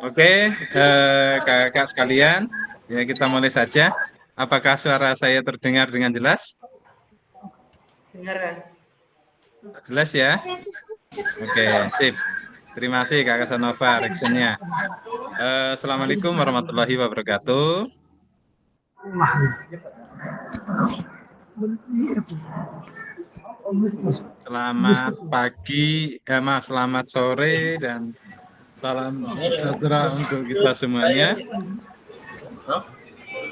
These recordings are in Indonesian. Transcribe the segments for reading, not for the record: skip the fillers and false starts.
Oke, kakak sekalian, ya kita mulai saja. Apakah suara saya terdengar dengan jelas? Dengar kan? Jelas ya? Oke, sip. Terima kasih Kak Kasanova, reaksinya. Assalamualaikum warahmatullahi wabarakatuh. Selamat pagi, maaf, selamat sore, dan salam sejahtera untuk kita semuanya.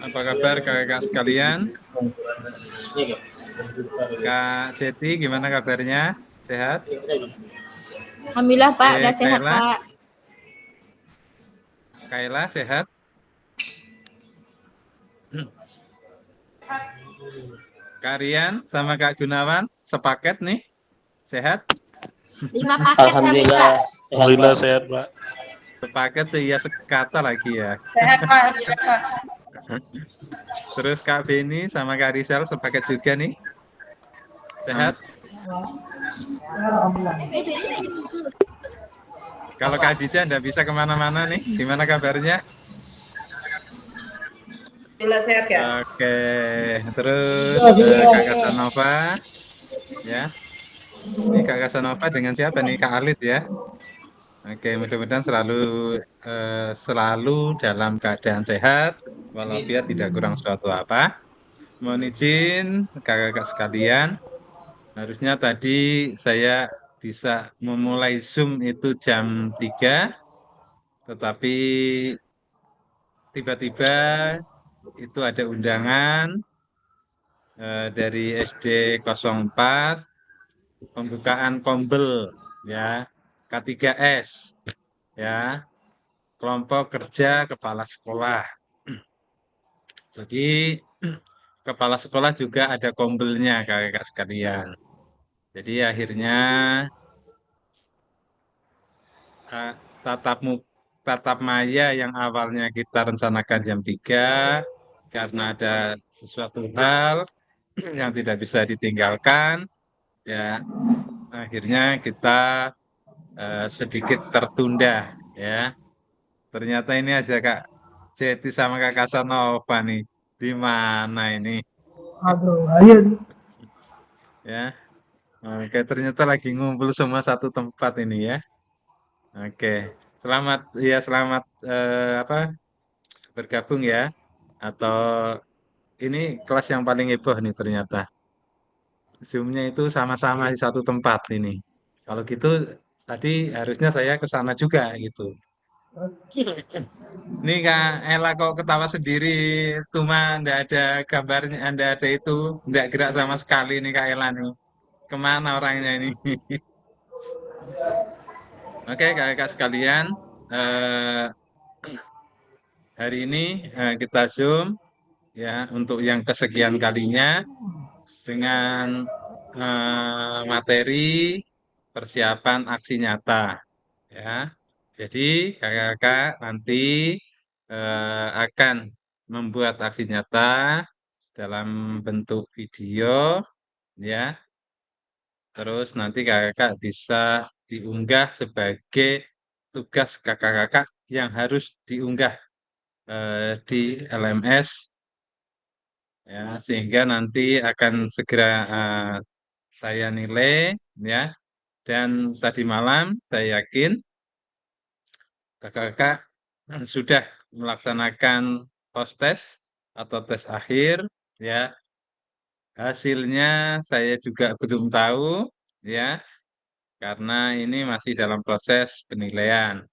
Apa kabar kakak sekalian? Kak Seti, gimana kabarnya? Sehat? Alhamdulillah Pak, Oke, udah sehat Kaila, Pak. Kaila sehat? Kak Rian sama Kak Gunawan sepaket nih, sehat? 5 paket kami Pak. Alhamdulillah sehat, Pak. Sepaket sehingga sekata lagi ya. Sehat Pak, alhamdulillah Pak. Terus Kak Beni sama Kak Rizal sepaket juga nih, sehat? Kalau Kak Dija nggak bisa kemana-mana nih, gimana kabarnya? Alhamdulillah sehat ya. Oke, terus Kak Kasanova, ya. Ini Kak Kasanova dengan siapa nih? Kak Alit ya. Oke, mudah-mudahan selalu dalam keadaan sehat, walafiat tidak kurang suatu apa. Mohon izin kakak-kakak sekalian, harusnya tadi saya bisa memulai Zoom itu jam 3, tetapi tiba-tiba itu ada undangan dari SD 04, pembukaan Kombel ya, K3S ya, kelompok kerja kepala sekolah. Jadi kepala sekolah juga ada kombelnya kakak-kakak sekalian. Jadi akhirnya eh, tatap mu- tatap maya yang awalnya kita rencanakan jam 3 karena ada sesuatu hal yang tidak bisa ditinggalkan, ya akhirnya kita sedikit tertunda ya. Ternyata ini aja Kak Jeti sama Kak Kasanova nih. Di mana ini? Aduh, ayo. Ya. Oke, ternyata lagi ngumpul semua satu tempat ini ya. Oke. Selamat ya, selamat apa bergabung ya. Atau ini kelas yang paling heboh nih ternyata. Zoom-nya itu sama-sama di satu tempat ini. Kalau gitu tadi harusnya saya ke sana juga gitu. Nih Kak Ella kok ketawa sendiri, cuma ndak ada gambarnya, ndak ada itu, ndak gerak sama sekali nih Kak Ella nih. Kemana orangnya ini? Oke kakak sekalian, eh, hari ini kita Zoom ya untuk yang kesekian kalinya dengan materi persiapan aksi nyata ya. Jadi kakak-kakak nanti akan membuat aksi nyata dalam bentuk video ya. Terus nanti kakak-kakak bisa diunggah sebagai tugas kakak-kakak yang harus diunggah di LMS ya, sehingga nanti akan segera saya nilai ya. Dan tadi malam saya yakin kakak-kakak sudah melaksanakan post test atau tes akhir ya. Hasilnya saya juga belum tahu ya, karena ini masih dalam proses penilaian.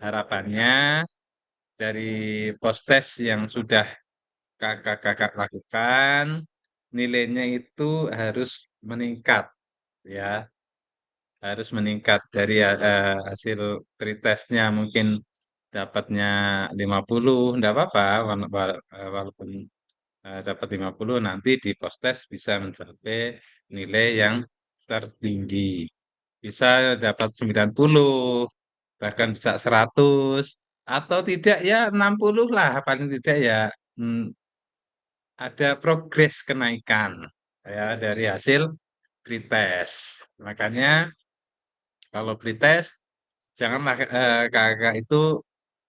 Harapannya dari post test yang sudah kakak-kakak lakukan, nilainya itu harus meningkat ya, harus meningkat dari hasil pretestnya mungkin dapatnya 50, enggak apa-apa, walaupun dapat 50 nanti di post-test bisa mencapai nilai yang tertinggi. Bisa dapat 90, bahkan bisa 100, atau tidak ya 60 lah, paling tidak ya ada progres kenaikan ya dari hasil pretest. Makanya Kalau pretest, janganlah kakak itu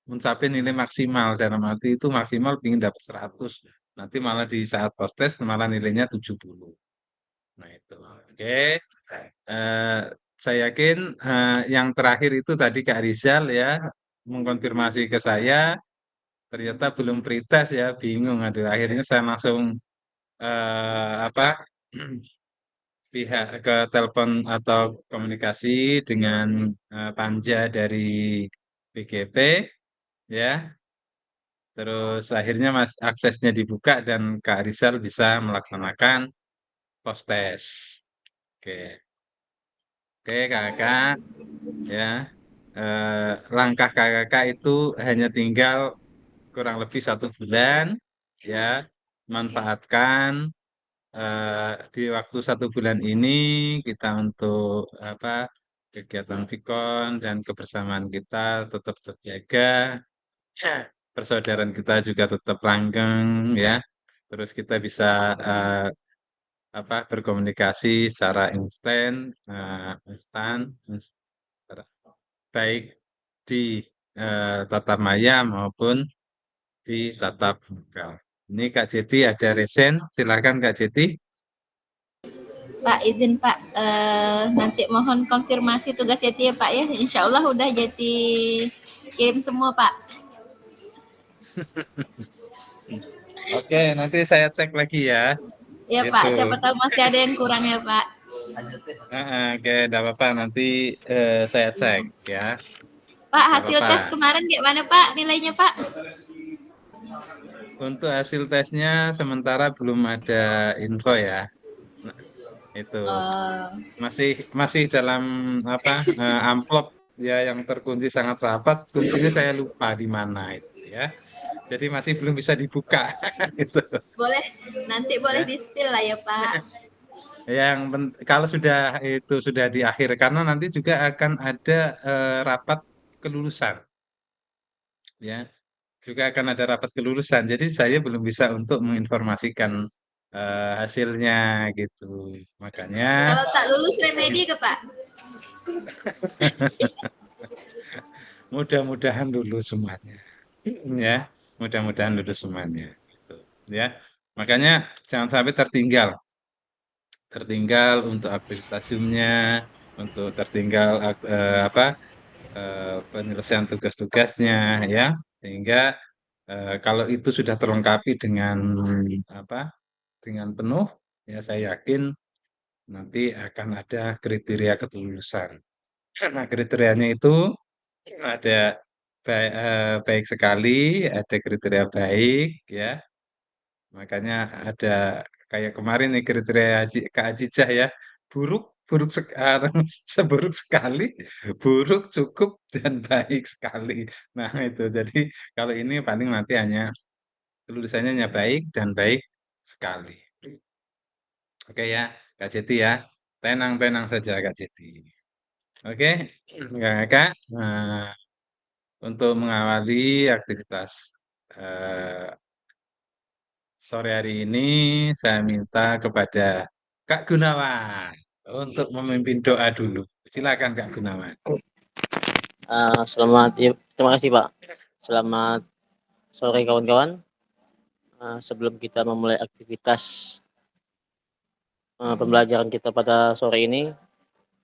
mencapai nilai maksimal. Dalam arti itu maksimal ingin dapat 100. Nanti malah di saat post test malah nilainya 70. Nah itu. Oke. Eh, saya yakin yang terakhir itu tadi Kak Rizal ya mengkonfirmasi ke saya, ternyata belum pretest ya, bingung. Aduh, akhirnya saya langsung apa pihak ke telepon atau komunikasi dengan panja dari BGP ya. Terus akhirnya aksesnya dibuka dan Kak Rizal bisa melaksanakan post test. Oke, oke kakak ya. Langkah kakak itu hanya tinggal kurang lebih 1 bulan ya. Manfaatkan di waktu 1 bulan ini kita untuk apa kegiatan Vikon dan kebersamaan kita tetap terjaga, persaudaraan kita juga tetap langgeng ya. Terus kita bisa eh, apa berkomunikasi secara instan, baik di tatap maya maupun di tatap muka. Ini Kak Jeti ada resen, silakan Kak Jeti. Pak izin Pak, nanti mohon konfirmasi tugas Yeti ya Pak ya. Insya Allah udah Yeti kirim semua Pak. Oke, nanti saya cek lagi ya. Ya Pak, Itu. siapa tahu masih ada yang kurang ya Pak. Oke, tidak apa-apa. Nanti saya cek ya. Pak, Tidak hasil apa-apa. tes kemarin gimana Pak nilainya Pak? Untuk hasil tesnya sementara belum ada info ya. Nah, itu masih masih dalam apa amplop ya yang terkunci sangat rapat. Kuncinya saya lupa di mana itu ya. Jadi masih belum bisa dibuka itu boleh, nanti boleh ya. di-spill lah ya Pak. Kalau sudah itu sudah di akhir karena nanti juga akan ada rapat kelulusan ya. Juga akan ada rapat kelulusan. Jadi saya belum bisa untuk menginformasikan hasilnya gitu. Makanya Kalau tak lulus remedi ke Pak? mudah-mudahan lulus semuanya. Ya, mudah-mudahan lulus semuanya. Gitu, ya. Makanya jangan sampai tertinggal. Tertinggal untuk aktivitas Zoom-nya, untuk tertinggal apa penyelesaian tugas-tugasnya ya. Sehingga kalau itu sudah terlengkapi dengan apa dengan penuh, ya saya yakin nanti akan ada kriteria kelulusan. Nah, kriterianya itu ada baik sekali, ada kriteria baik, ya. Makanya ada kayak kemarin nih kriteria Kak Ajijah ya, buruk, buruk sekarang, seburuk sekali, buruk cukup dan baik sekali. Nah itu, jadi kalau ini paling nanti hanya kelulusannya hanya baik dan baik sekali. Oke ya, Kak Jeti ya. Tenang-tenang saja Kak Jeti. Oke, Kak, untuk mengawali aktivitas eh, sore hari ini, saya minta kepada Kak Gunawan untuk memimpin doa dulu. Silakan Kak Gunawan. Selamat, ya, terima kasih Pak. Selamat sore kawan-kawan. Sebelum kita memulai aktivitas pembelajaran kita pada sore ini,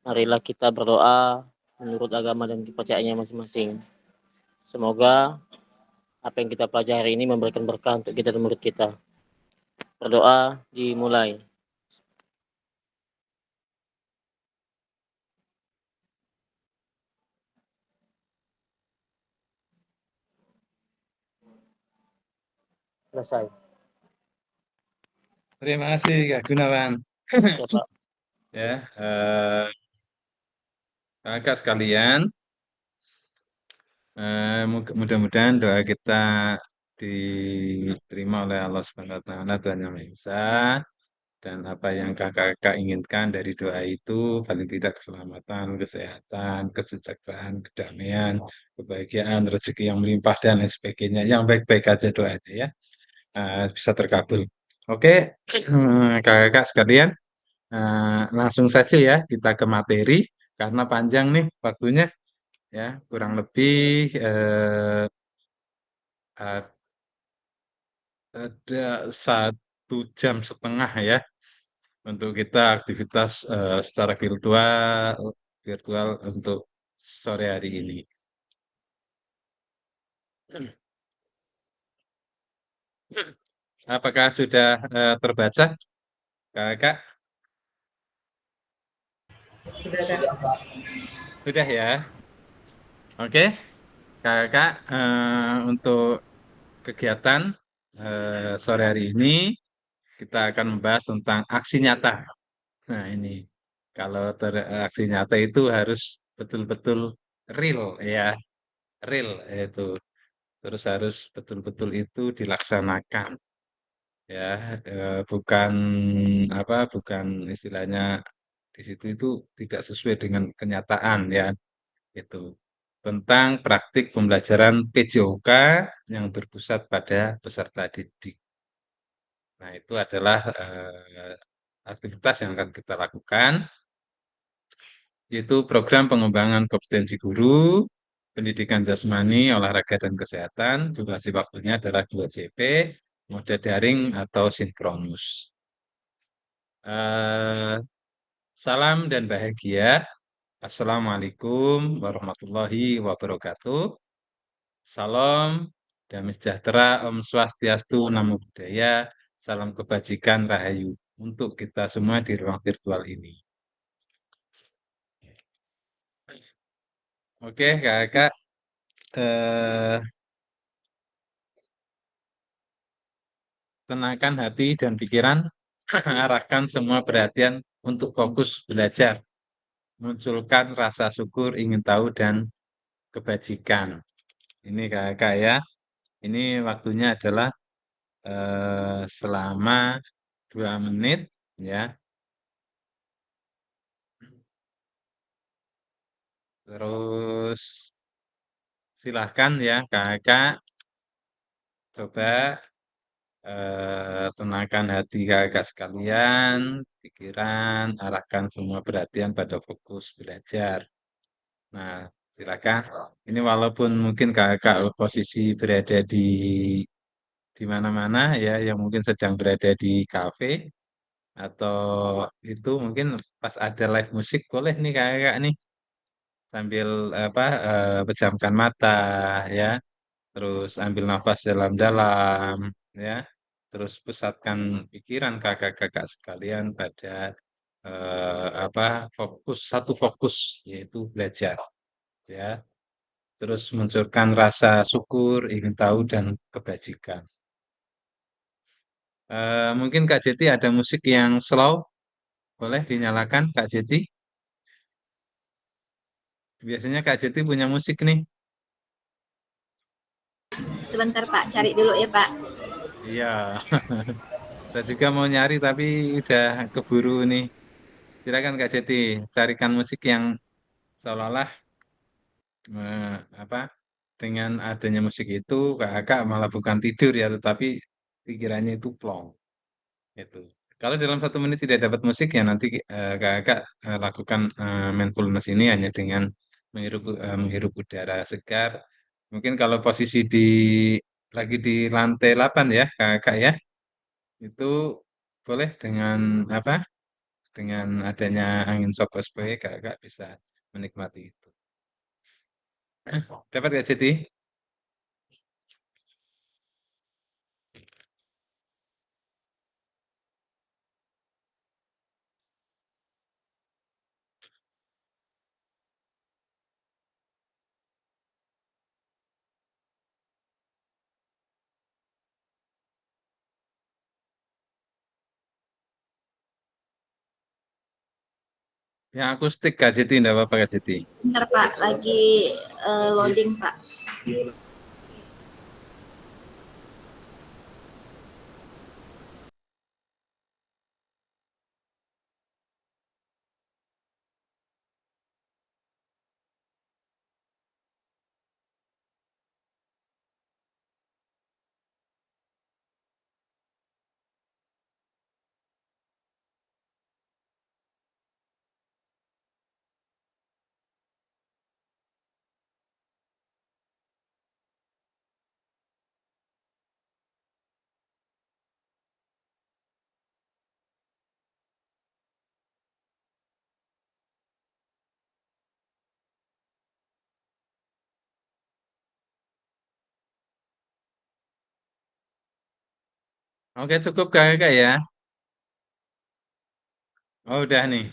marilah kita berdoa menurut agama dan kepercayaannya masing-masing. Semoga apa yang kita pelajari ini memberikan berkah untuk kita dan murid kita. Berdoa dimulai. Selesai. Terima kasih Kak Gunawan. Ya, Pak. Ya, kakak sekalian, mudah-mudahan doa kita diterima oleh Allah Subhanahu wa taala Tuhan Yang Maha Esa dan apa yang kakak inginkan dari doa itu paling tidak keselamatan, kesehatan, kesejahteraan, kedamaian, kebahagiaan, rezeki yang melimpah dan lain sebagainya. Yang baik-baik aja doanya ya. Bisa terkabul. Oke, kakak sekalian, langsung saja ya kita ke materi. karena panjang nih waktunya ya, kurang lebih a- ada 1,5 jam ya untuk kita aktivitas secara virtual virtual untuk sore hari ini. Apakah sudah terbaca, Kakak? Sudah, Kak. Sudah ya. Oke, Kakak, untuk kegiatan sore hari ini kita akan membahas tentang aksi nyata. Nah, ini kalau aksi nyata itu harus betul-betul real ya, real itu. Terus harus betul-betul itu dilaksanakan ya, bukan apa, bukan istilahnya di situ itu tidak sesuai dengan kenyataan ya, itu. Tentang praktik pembelajaran PJOK yang berpusat pada peserta didik. Nah, itu adalah aktivitas yang akan kita lakukan, yaitu program pengembangan kompetensi guru, pendidikan jasmani, olahraga dan kesehatan. Durasi waktunya adalah 2 JP, mode daring atau sinkronus. Eh, Salam dan bahagia. Assalamualaikum warahmatullahi wabarakatuh. Salam, damai sejahtera, Om Swastiastu, Namo Buddhaya, salam kebajikan, Rahayu untuk kita semua di ruang virtual ini. Oke, Kakak, eh, tenangkan hati dan pikiran, arahkan semua perhatian untuk fokus belajar, munculkan rasa syukur, ingin tahu, dan kebajikan. Ini Kakak ya, ini waktunya adalah selama 2 menit ya. Terus silahkan ya Kakak, coba tenangkan hati Kakak sekalian, pikiran, arahkan semua perhatian pada fokus belajar. Nah, silakan. Ini walaupun mungkin Kakak posisi berada di mana-mana ya, yang mungkin sedang berada di kafe atau itu mungkin pas ada live musik boleh nih Kakak nih sambil apa pejamkan mata ya, terus ambil nafas dalam-dalam ya, terus pusatkan pikiran kakak-kakak sekalian pada apa satu fokus yaitu belajar ya, terus munculkan rasa syukur, ingin tahu dan kebajikan. Mungkin Kak Jeti ada musik yang slow, boleh dinyalakan Kak Jeti. Biasanya Kak Jeti punya musik nih. Sebentar Pak, cari dulu ya Pak. Iya, saya juga mau nyari tapi udah keburu nih. Silakan Kak Jeti, carikan musik yang seolah-olah eh, apa dengan adanya musik itu kakak malah bukan tidur ya, tetapi pikirannya itu plong. Itu. Kalau dalam 1 menit tidak dapat musik ya nanti kakak lakukan mindfulness ini hanya dengan menghirup udara segar. Mungkin kalau posisi lagi di lantai 8 ya kakak ya, itu boleh dengan apa? Dengan adanya angin sepoi-sepoi kakak bisa menikmati itu. Dapat nggak Siti? Yang akustik Kak Siti, enggak apa-apa Kak Siti. Bentar Pak, lagi loading Pak. Oke, cukup kakak ya. Oh, udah nih.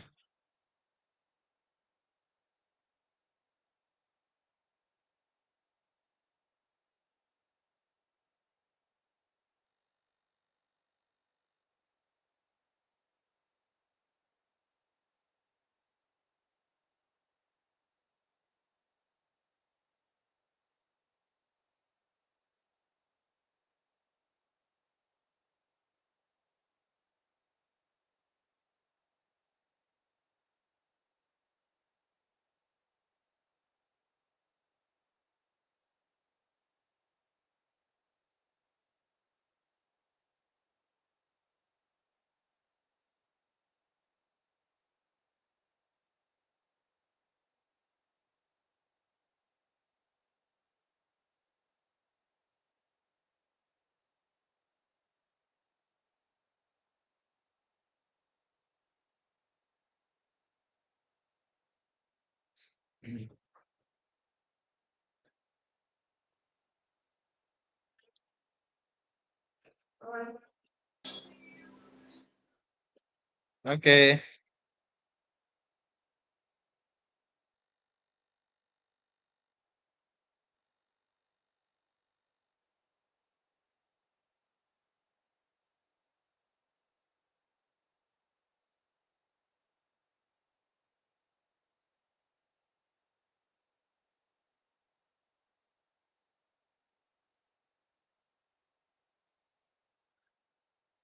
Oke,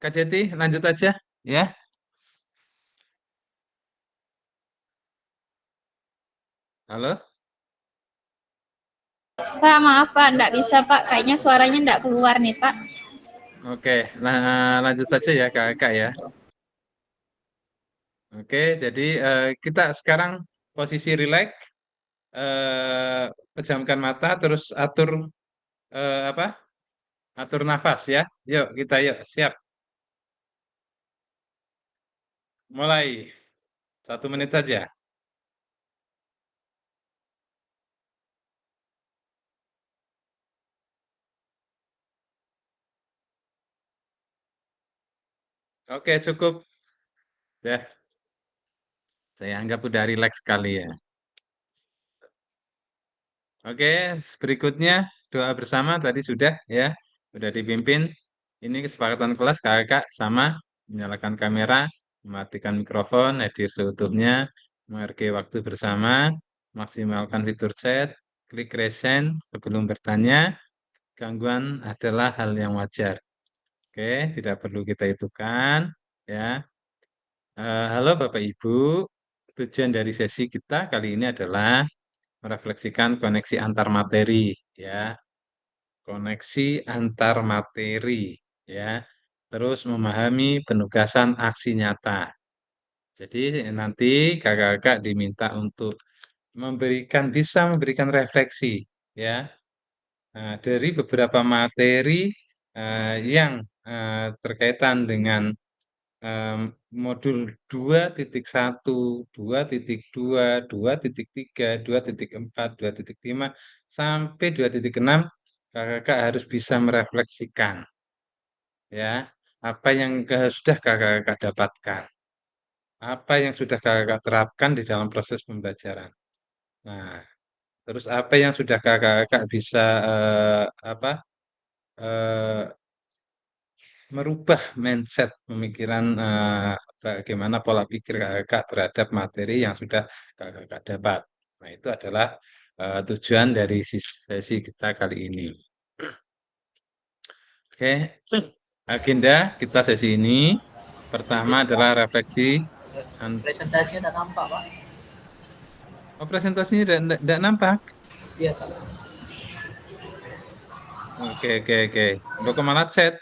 Kak Jeti lanjut aja ya. Halo. Pak, maaf Pak, enggak bisa Pak. Kayaknya suaranya enggak keluar nih Pak. Oke, lanjut saja ya kakak ya. Oke, jadi kita sekarang posisi rileks, pejamkan mata, terus atur apa? Atur nafas ya. Yuk kita yuk siap. Mulai 1 menit saja. Oke cukup ya. Saya anggap udah rileks sekali ya. Oke, berikutnya doa bersama tadi sudah dipimpin. Ini kesepakatan kelas kakak sama menyalakan kamera, mematikan mikrofon, hadir seutuhnya, menghargai waktu bersama, maksimalkan fitur chat, klik resend sebelum bertanya. Gangguan adalah hal yang wajar. Oke, tidak perlu kita hitukan ya. Halo Bapak Ibu, tujuan dari sesi kita kali ini adalah merefleksikan koneksi antar materi ya, koneksi antar materi ya. Terus memahami penugasan aksi nyata. Jadi nanti kakak-kakak diminta untuk bisa memberikan refleksi ya. Dari beberapa materi yang terkaitan dengan em, modul 2.1, 2.2, 2.3, 2.4, 2.5 sampai 2.6 kakak harus bisa merefleksikan ya apa yang sudah kakak dapatkan, apa yang sudah kakak terapkan di dalam proses pembelajaran. Nah, terus apa yang sudah kakak bisa apa eh, merubah mindset pemikiran bagaimana pola pikir kakak terhadap materi yang sudah kakak dapat. Nah, itu adalah tujuan dari sesi kita kali ini. Oke, agenda kita sesi ini pertama Izin adalah Pak, refleksi. presentasinya tak nampak Pak. Oh, presentasinya tidak nampak. Iya Pak. Oke, oke, oke. Untuk kemana chat?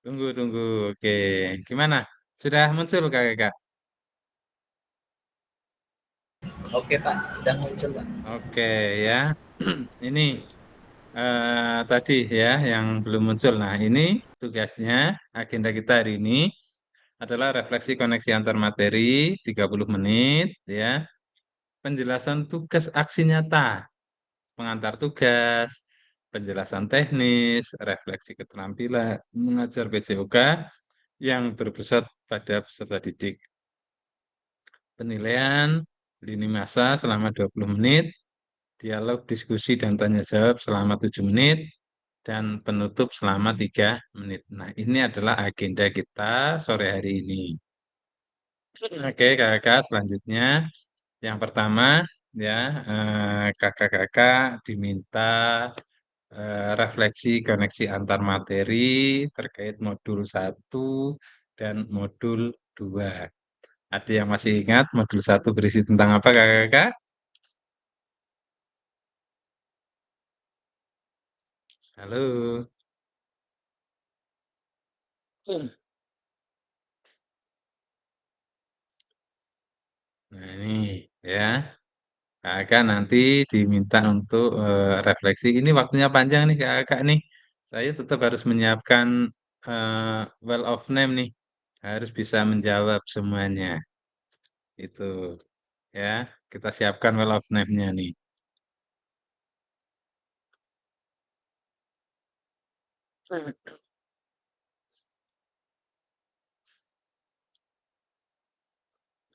Tunggu. Oke, gimana? Sudah muncul kakak? Oke Pak, udah muncul Pak. Oke ya. Ini tadi ya yang belum muncul. Nah, ini tugasnya agenda kita hari ini adalah refleksi koneksi antar materi 30 menit ya. Penjelasan tugas aksi nyata, pengantar tugas, penjelasan teknis, refleksi keterampilan mengajar PJOK yang berpusat pada peserta didik. Penilaian lini masa selama 20 menit, dialog, diskusi, dan tanya jawab selama 7 menit, dan penutup selama 3 menit. Nah, ini adalah agenda kita sore hari ini. Oke, kakak, selanjutnya yang pertama ya, kakak-kakak diminta refleksi koneksi antar materi terkait modul 1 dan modul 2. Ada yang masih ingat modul 1 berisi tentang apa kakak-kakak? Halo. Nah, ini ya. Kakak nanti diminta untuk refleksi. Ini waktunya panjang nih kakak nih. Saya tetap harus menyiapkan well of name nih. Harus bisa menjawab semuanya. Itu ya. Kita siapkan well of name-nya nih.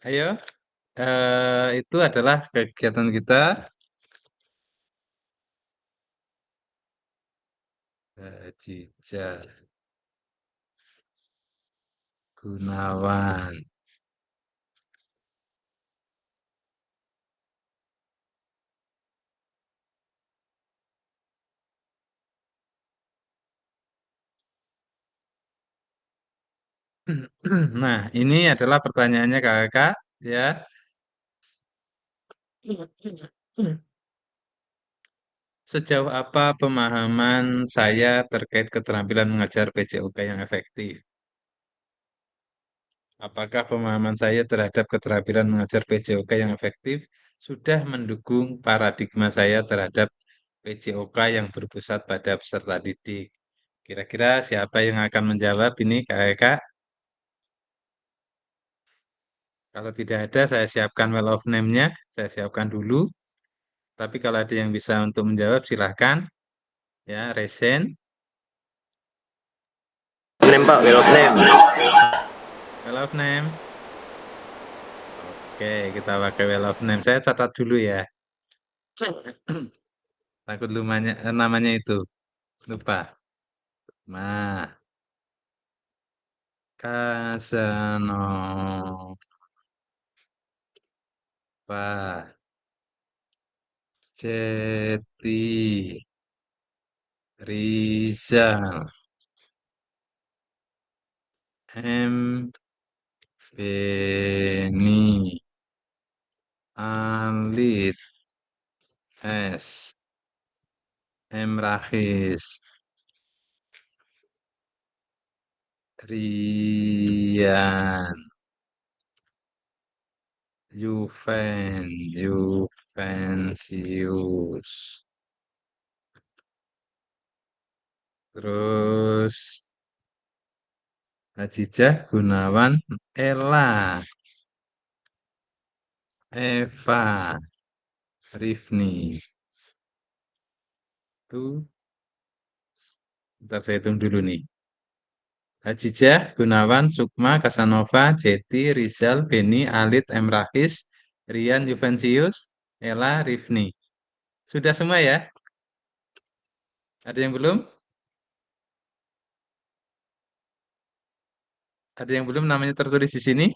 Ayo, itu adalah kegiatan kita. Jejak Gunawan. Nah, ini adalah pertanyaannya kakak ya. Sejauh apa pemahaman saya terkait keterampilan mengajar PJOK yang efektif? Apakah pemahaman saya terhadap keterampilan mengajar PJOK yang efektif sudah mendukung paradigma saya terhadap PJOK yang berpusat pada peserta didik? Kira-kira siapa yang akan menjawab ini, kakak? Kalau tidak ada, saya siapkan well of name-nya. Saya siapkan dulu. Tapi kalau ada yang bisa untuk menjawab, silahkan. Ya, resen. Name Pak, will of name. Well of name. Oke, kita pakai well of name. Saya catat dulu ya. Takut namanya itu. Lupa. Nah, Kasanova Jeti Rizal M. Beni Alit S. M. Rahis Rian Juvensius. Terus Hajijah Gunawan Ella Eva Rifni. Itu ntar saya hitung dulu nih. Hajijah Gunawan Sukma Kasanova Jeti Rizal Beni Alit M. Rahis Rian Juvensius Ella Rifni. Sudah semua ya? Ada yang belum? Ada yang belum namanya tertulis di sini?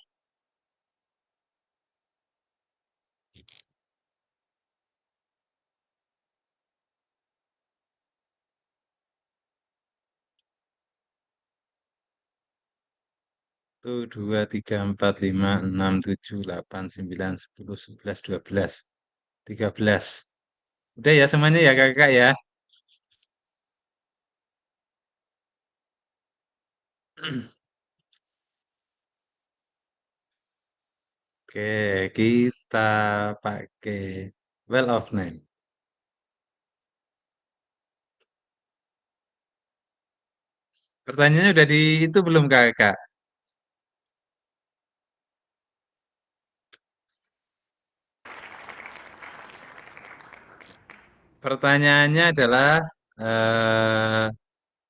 Tuh, 2, 3, 4, 5, 6, 7, 8, 9, 10, 11, 12, 13. Udah ya semuanya ya kakak ya? Oke, kita pakai well of name. Pertanyaannya udah di itu belum Kak? Pertanyaannya adalah eh,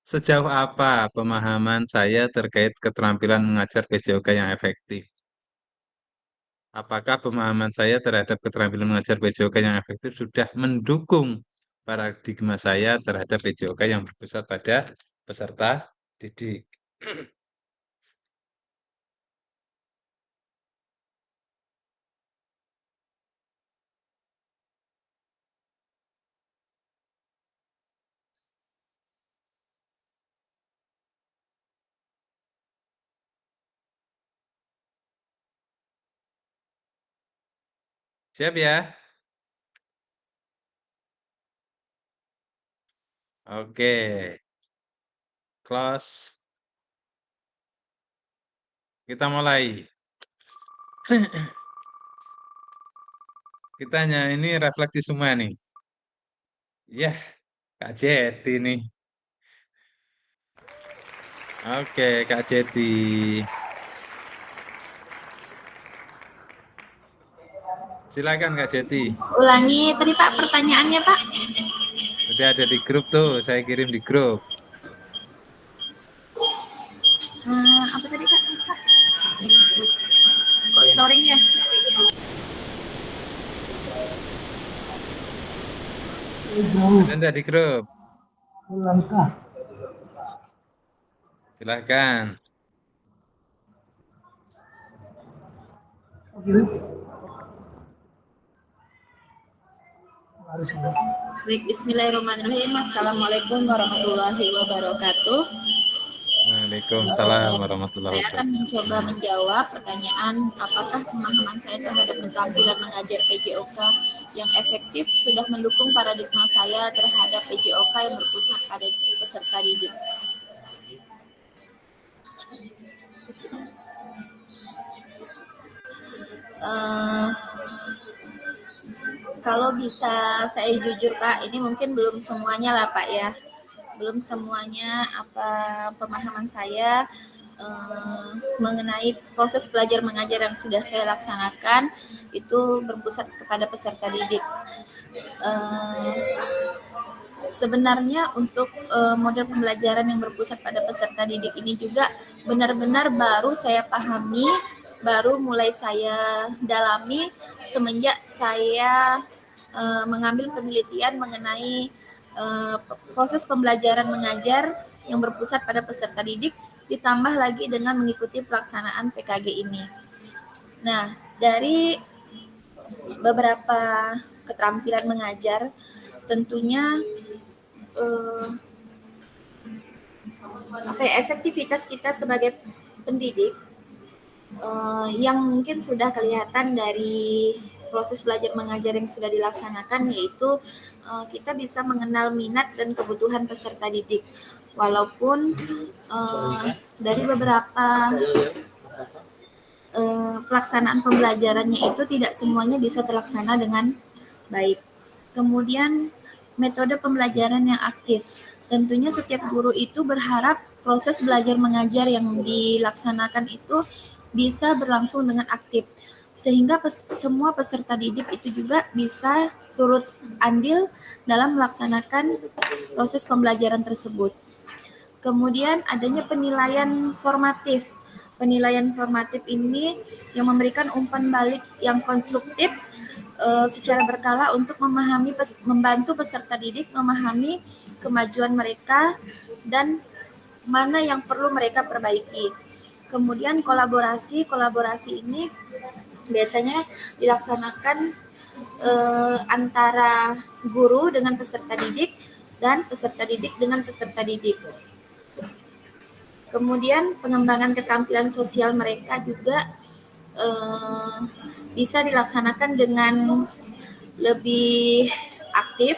sejauh apa pemahaman saya terkait keterampilan mengajar PJOK yang efektif? Apakah pemahaman saya terhadap keterampilan mengajar PJOK yang efektif sudah mendukung paradigma saya terhadap PJOK yang berpusat pada peserta didik? Siap ya? Oke, close. Kita mulai. Kita hanya ini refleksi semua nih. Ya, Kak Jeti nih. Oke, Kak Jeti. Silakan Kak Jeti. Ulangi tadi Pak pertanyaannya Pak. Udah ada di grup tuh, saya kirim di grup. Apa tadi Pak? Kok storing ya? Ada di grup. Silakan. Baik, bismillahirrahmanirrahim. Assalamualaikum warahmatullahi wabarakatuh. Waalaikumsalam warahmatullahi Saya akan wabarakatuh. mencoba menjawab pertanyaan apakah pemahaman saya terhadap keterampilan mengajar PJOK yang efektif sudah mendukung paradigma saya terhadap PJOK yang berpusat pada peserta didik. Kalau bisa saya jujur Pak, ini mungkin belum semuanya lah Pak ya. Belum semuanya apa pemahaman saya mengenai proses belajar mengajar yang sudah saya laksanakan itu berpusat kepada peserta didik. Sebenarnya untuk model pembelajaran yang berpusat pada peserta didik ini juga benar-benar baru saya pahami, baru mulai saya dalami semenjak saya mengambil penelitian mengenai proses pembelajaran mengajar yang berpusat pada peserta didik, ditambah lagi dengan mengikuti pelaksanaan PKG ini. Nah, dari beberapa keterampilan mengajar, tentunya efektivitas kita sebagai pendidik yang mungkin sudah kelihatan dari proses belajar mengajar yang sudah dilaksanakan, yaitu kita bisa mengenal minat dan kebutuhan peserta didik. Walaupun dari beberapa pelaksanaan pembelajarannya itu tidak semuanya bisa terlaksana dengan baik. Kemudian metode pembelajaran yang aktif. Tentunya setiap guru itu berharap proses belajar mengajar yang dilaksanakan itu bisa berlangsung dengan aktif, sehingga semua peserta didik itu juga bisa turut andil dalam melaksanakan proses pembelajaran tersebut. Kemudian adanya penilaian formatif. Penilaian formatif ini yang memberikan umpan balik yang konstruktif secara berkala untuk membantu peserta didik memahami kemajuan mereka dan mana yang perlu mereka perbaiki. Kemudian kolaborasi ini biasanya dilaksanakan antara guru dengan peserta didik dan peserta didik dengan peserta didik. Kemudian pengembangan keterampilan sosial mereka juga bisa dilaksanakan dengan lebih aktif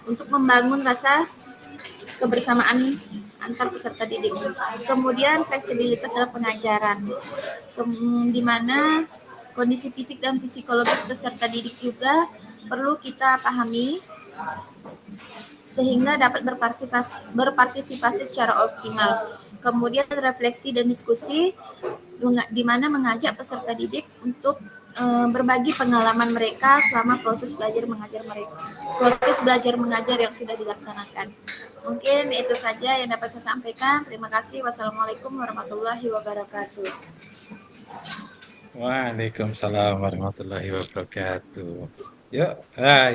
untuk membangun rasa kebersamaan antar peserta didik. Kemudian fleksibilitas dalam pengajaran, di mana kondisi fisik dan psikologis peserta didik juga perlu kita pahami sehingga dapat berpartisipasi secara optimal. Kemudian refleksi dan diskusi, di mana mengajak peserta didik untuk berbagi pengalaman mereka selama proses belajar mengajar yang sudah dilaksanakan. Mungkin itu saja yang dapat saya sampaikan. Terima kasih. Wassalamualaikum warahmatullahi wabarakatuh. Waalaikumsalam warahmatullahi wabarakatuh. Yuk,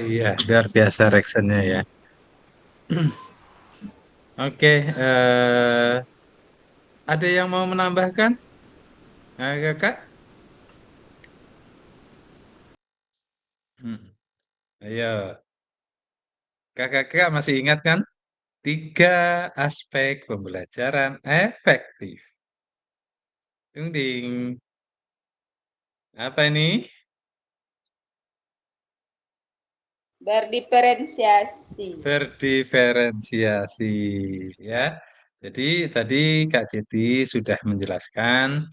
iya, luar biasa reaksinya ya. Oke, ada yang mau menambahkan? Kakak? Ayo, kakak masih ingat kan? 3 aspek pembelajaran efektif. Ding ding. Apa ini? Berdiferensiasi. Berdiferensiasi, ya. Jadi tadi Kak Citi sudah menjelaskan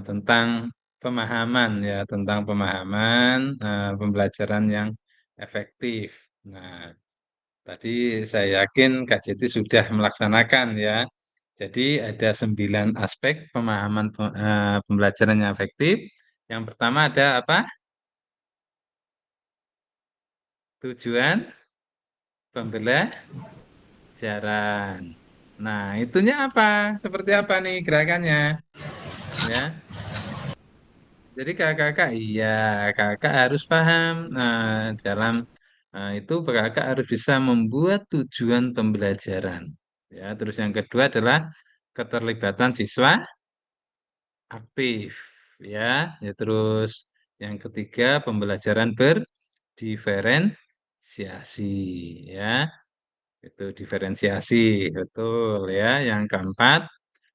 tentang pemahaman ya, tentang pemahaman pembelajaran yang efektif. Nah, tadi saya yakin Kak Citi sudah melaksanakan ya. Jadi ada 9 aspek pemahaman pembelajaran yang efektif. Yang pertama ada apa? Tujuan pembelajaran. Nah, itunya apa? Seperti apa nih gerakannya? Ya. Jadi kakak iya, kakak harus paham. Dalam itu kakak harus bisa membuat tujuan pembelajaran. Ya, terus yang kedua adalah keterlibatan siswa aktif. Ya, terus yang ketiga pembelajaran berdiferensiasi. Ya, itu diferensiasi, betul ya. Yang keempat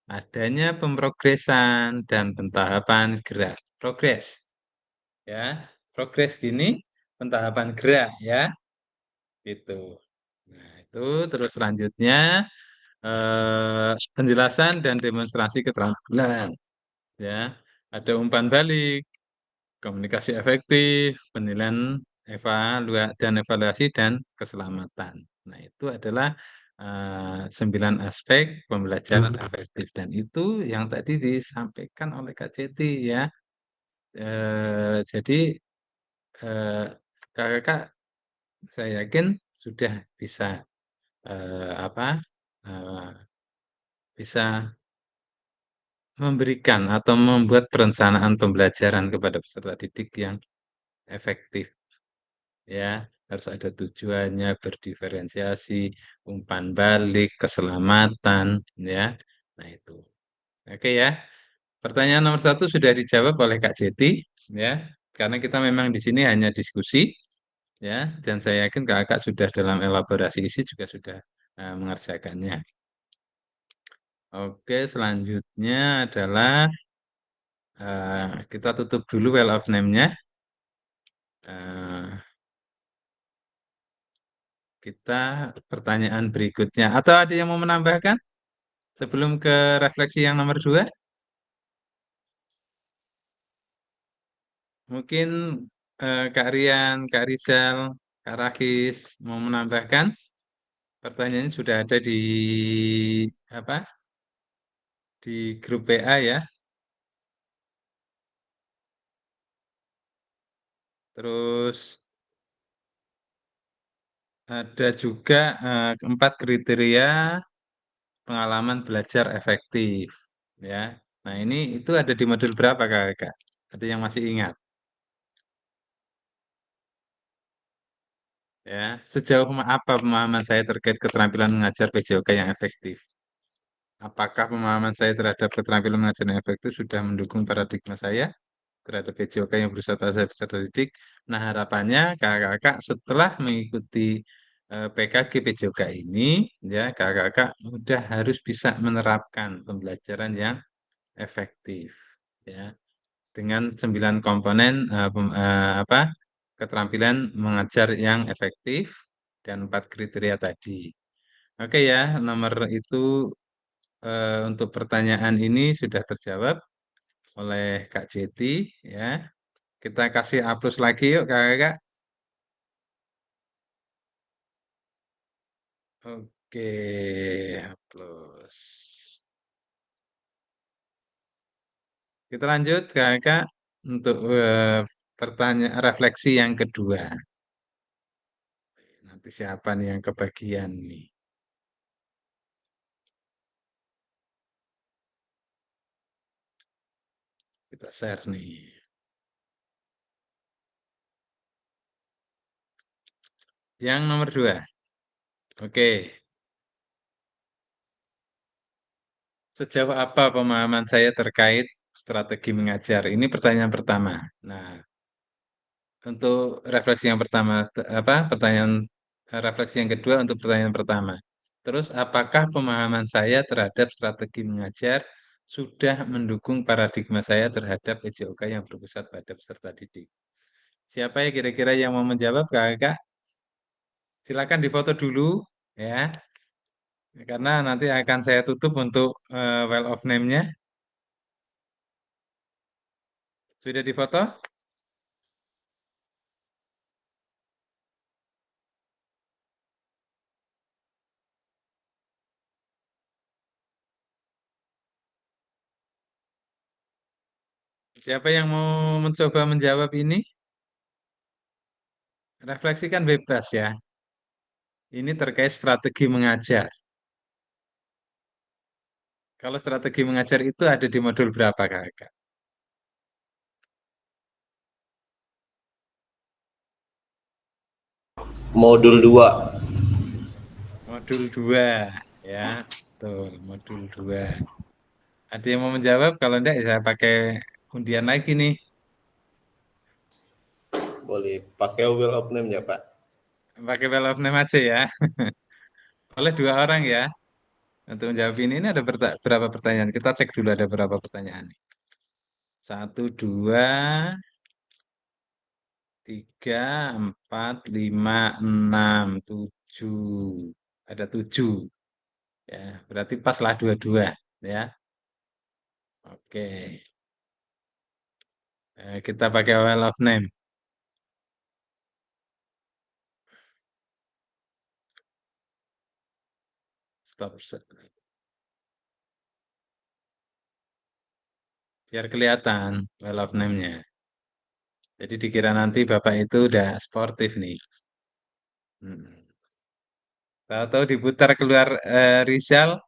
adanya pemrogresan dan pentahapan gerak. Progres. Ya, progres gini pentahapan gerak ya, itu. Nah, itu terus selanjutnya penjelasan dan demonstrasi keterampilan ya. Ada umpan balik, komunikasi efektif, penilaian dan evaluasi dan keselamatan. Nah, itu adalah 9 aspek pembelajaran efektif dan itu yang tadi disampaikan oleh Kak Ceti ya. Jadi kakak saya yakin sudah bisa apa bisa memberikan atau membuat perencanaan pembelajaran kepada peserta didik yang efektif ya. Harus ada tujuannya, berdiferensiasi, umpan balik, keselamatan ya. Nah itu. Oke ya. Pertanyaan nomor 1 sudah dijawab oleh Kak Jeti ya. Karena kita memang di sini hanya diskusi ya, dan saya yakin kakak sudah dalam elaborasi isi juga sudah mengerjakannya. Oke, selanjutnya adalah kita tutup dulu well of name-nya. Kita pertanyaan berikutnya. Atau ada yang mau menambahkan sebelum ke refleksi yang nomor 2? Mungkin Kak Rian, Kak Rizal, Kak Rakis mau menambahkan? Pertanyaannya sudah ada di apa? Di grup WA ya. Terus ada juga 4 kriteria pengalaman belajar efektif ya. Nah, ini itu ada di modul berapa Kak? Ada yang masih ingat? Ya, sejauh apa pemahaman saya terkait keterampilan mengajar PJOK yang efektif? Apakah pemahaman saya terhadap keterampilan mengajar yang efektif sudah mendukung paradigma saya terhadap PJOK yang berusaha saya peserta didik? Nah, harapannya kakak-kakak setelah mengikuti PKG PJOK ini, ya kakak-kakak udah harus bisa menerapkan pembelajaran yang efektif, ya dengan 9 komponen keterampilan mengajar yang efektif dan 4 kriteria tadi. Oke ya, nomor itu untuk pertanyaan ini sudah terjawab oleh Kak Jeti ya. Kita kasih A+ lagi yuk Kakak. Oke, A+. Kita lanjut Kakak untuk pertanyaan refleksi yang kedua. Nanti siapa nih yang kebagian nih? Kita share nih. Yang nomor 2. Oke. Sejauh apa pemahaman saya terkait strategi mengajar? Ini pertanyaan pertama. Nah, untuk refleksi yang pertama, pertanyaan refleksi yang kedua untuk pertanyaan pertama. Terus, apakah pemahaman saya terhadap strategi mengajar sudah mendukung paradigma saya terhadap EJOK yang berpusat pada peserta didik? Siapa ya kira-kira yang mau menjawab, Kakak? Silakan difoto dulu, ya. Karena nanti akan saya tutup untuk well of name-nya. Sudah difoto? Siapa yang mau mencoba menjawab ini? Refleksikan bebas ya. Ini terkait strategi mengajar. Kalau strategi mengajar itu ada di modul berapa, Kakak? Modul 2. Modul 2, ya. Betul, modul 2. Ada yang mau menjawab? Kalau enggak, saya pakai undian lagi nih. Boleh pakai wheel of name ya, Pak? Pakai well of name aja ya. Oleh 2 orang ya. Untuk menjawab ini ada berapa pertanyaan? Kita cek dulu ada berapa pertanyaan. 1, 2, 3, 4, 5, 6, 7. Ada 7. Ya, berarti paslah dua-dua ya. Oke. Kita pakai well of name. Stop. Biar kelihatan well of name-nya. Jadi dikira nanti Bapak itu udah sportif nih. Tahu-tahu diputar keluar Rizal,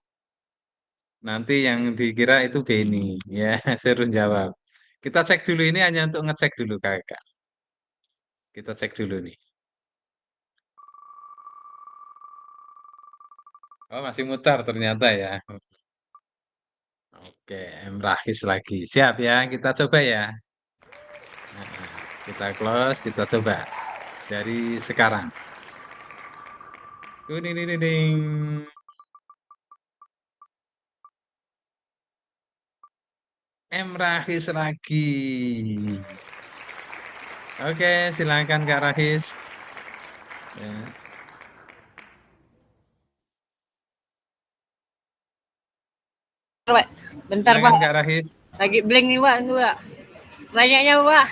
nanti yang dikira itu Beni. Ya, suruh jawab. Kita cek dulu ini hanya untuk ngecek dulu Kakak. Kita cek dulu nih. Oh, masih mutar ternyata ya. Oke, M. Rahis lagi. Siap ya, kita coba ya. Nah, kita close, kita coba. Dari sekarang. Ding. M. Rahis lagi. Oke, silakan Kak Rahis. Ya. Pak, bentar Silakan Pak. Kak Rahis. Lagi blank nih Pak, Pak. Banyaknya Pak.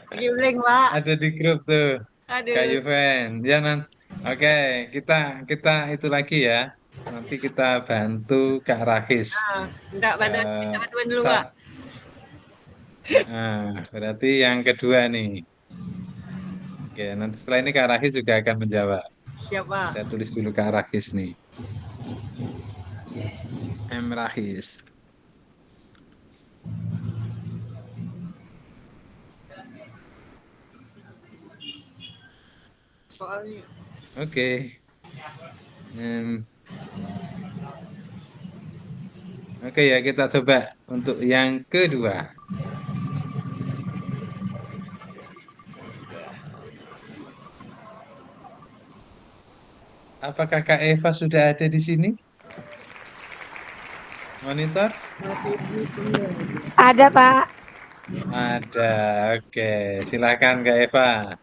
Lagi blank Pak. Ada di grup tuh. Aduh. Kak Yuven. Ya nanti. Oke, kita itu lagi ya. Nanti kita bantu Kak Rahis. Minta bantuan dulu Pak. Berarti yang kedua nih. Oke, nanti setelah ini Kak Rahis juga akan menjawab. Siap Pak. Saya tulis dulu Kak Rahis nih. M. Rahis. Soalnya. Oke. Oke ya, kita coba untuk yang kedua. Apakah Kak Eva sudah ada di sini? Monitor? Ada, Pak. Ada. Oke, silakan Kak Eva.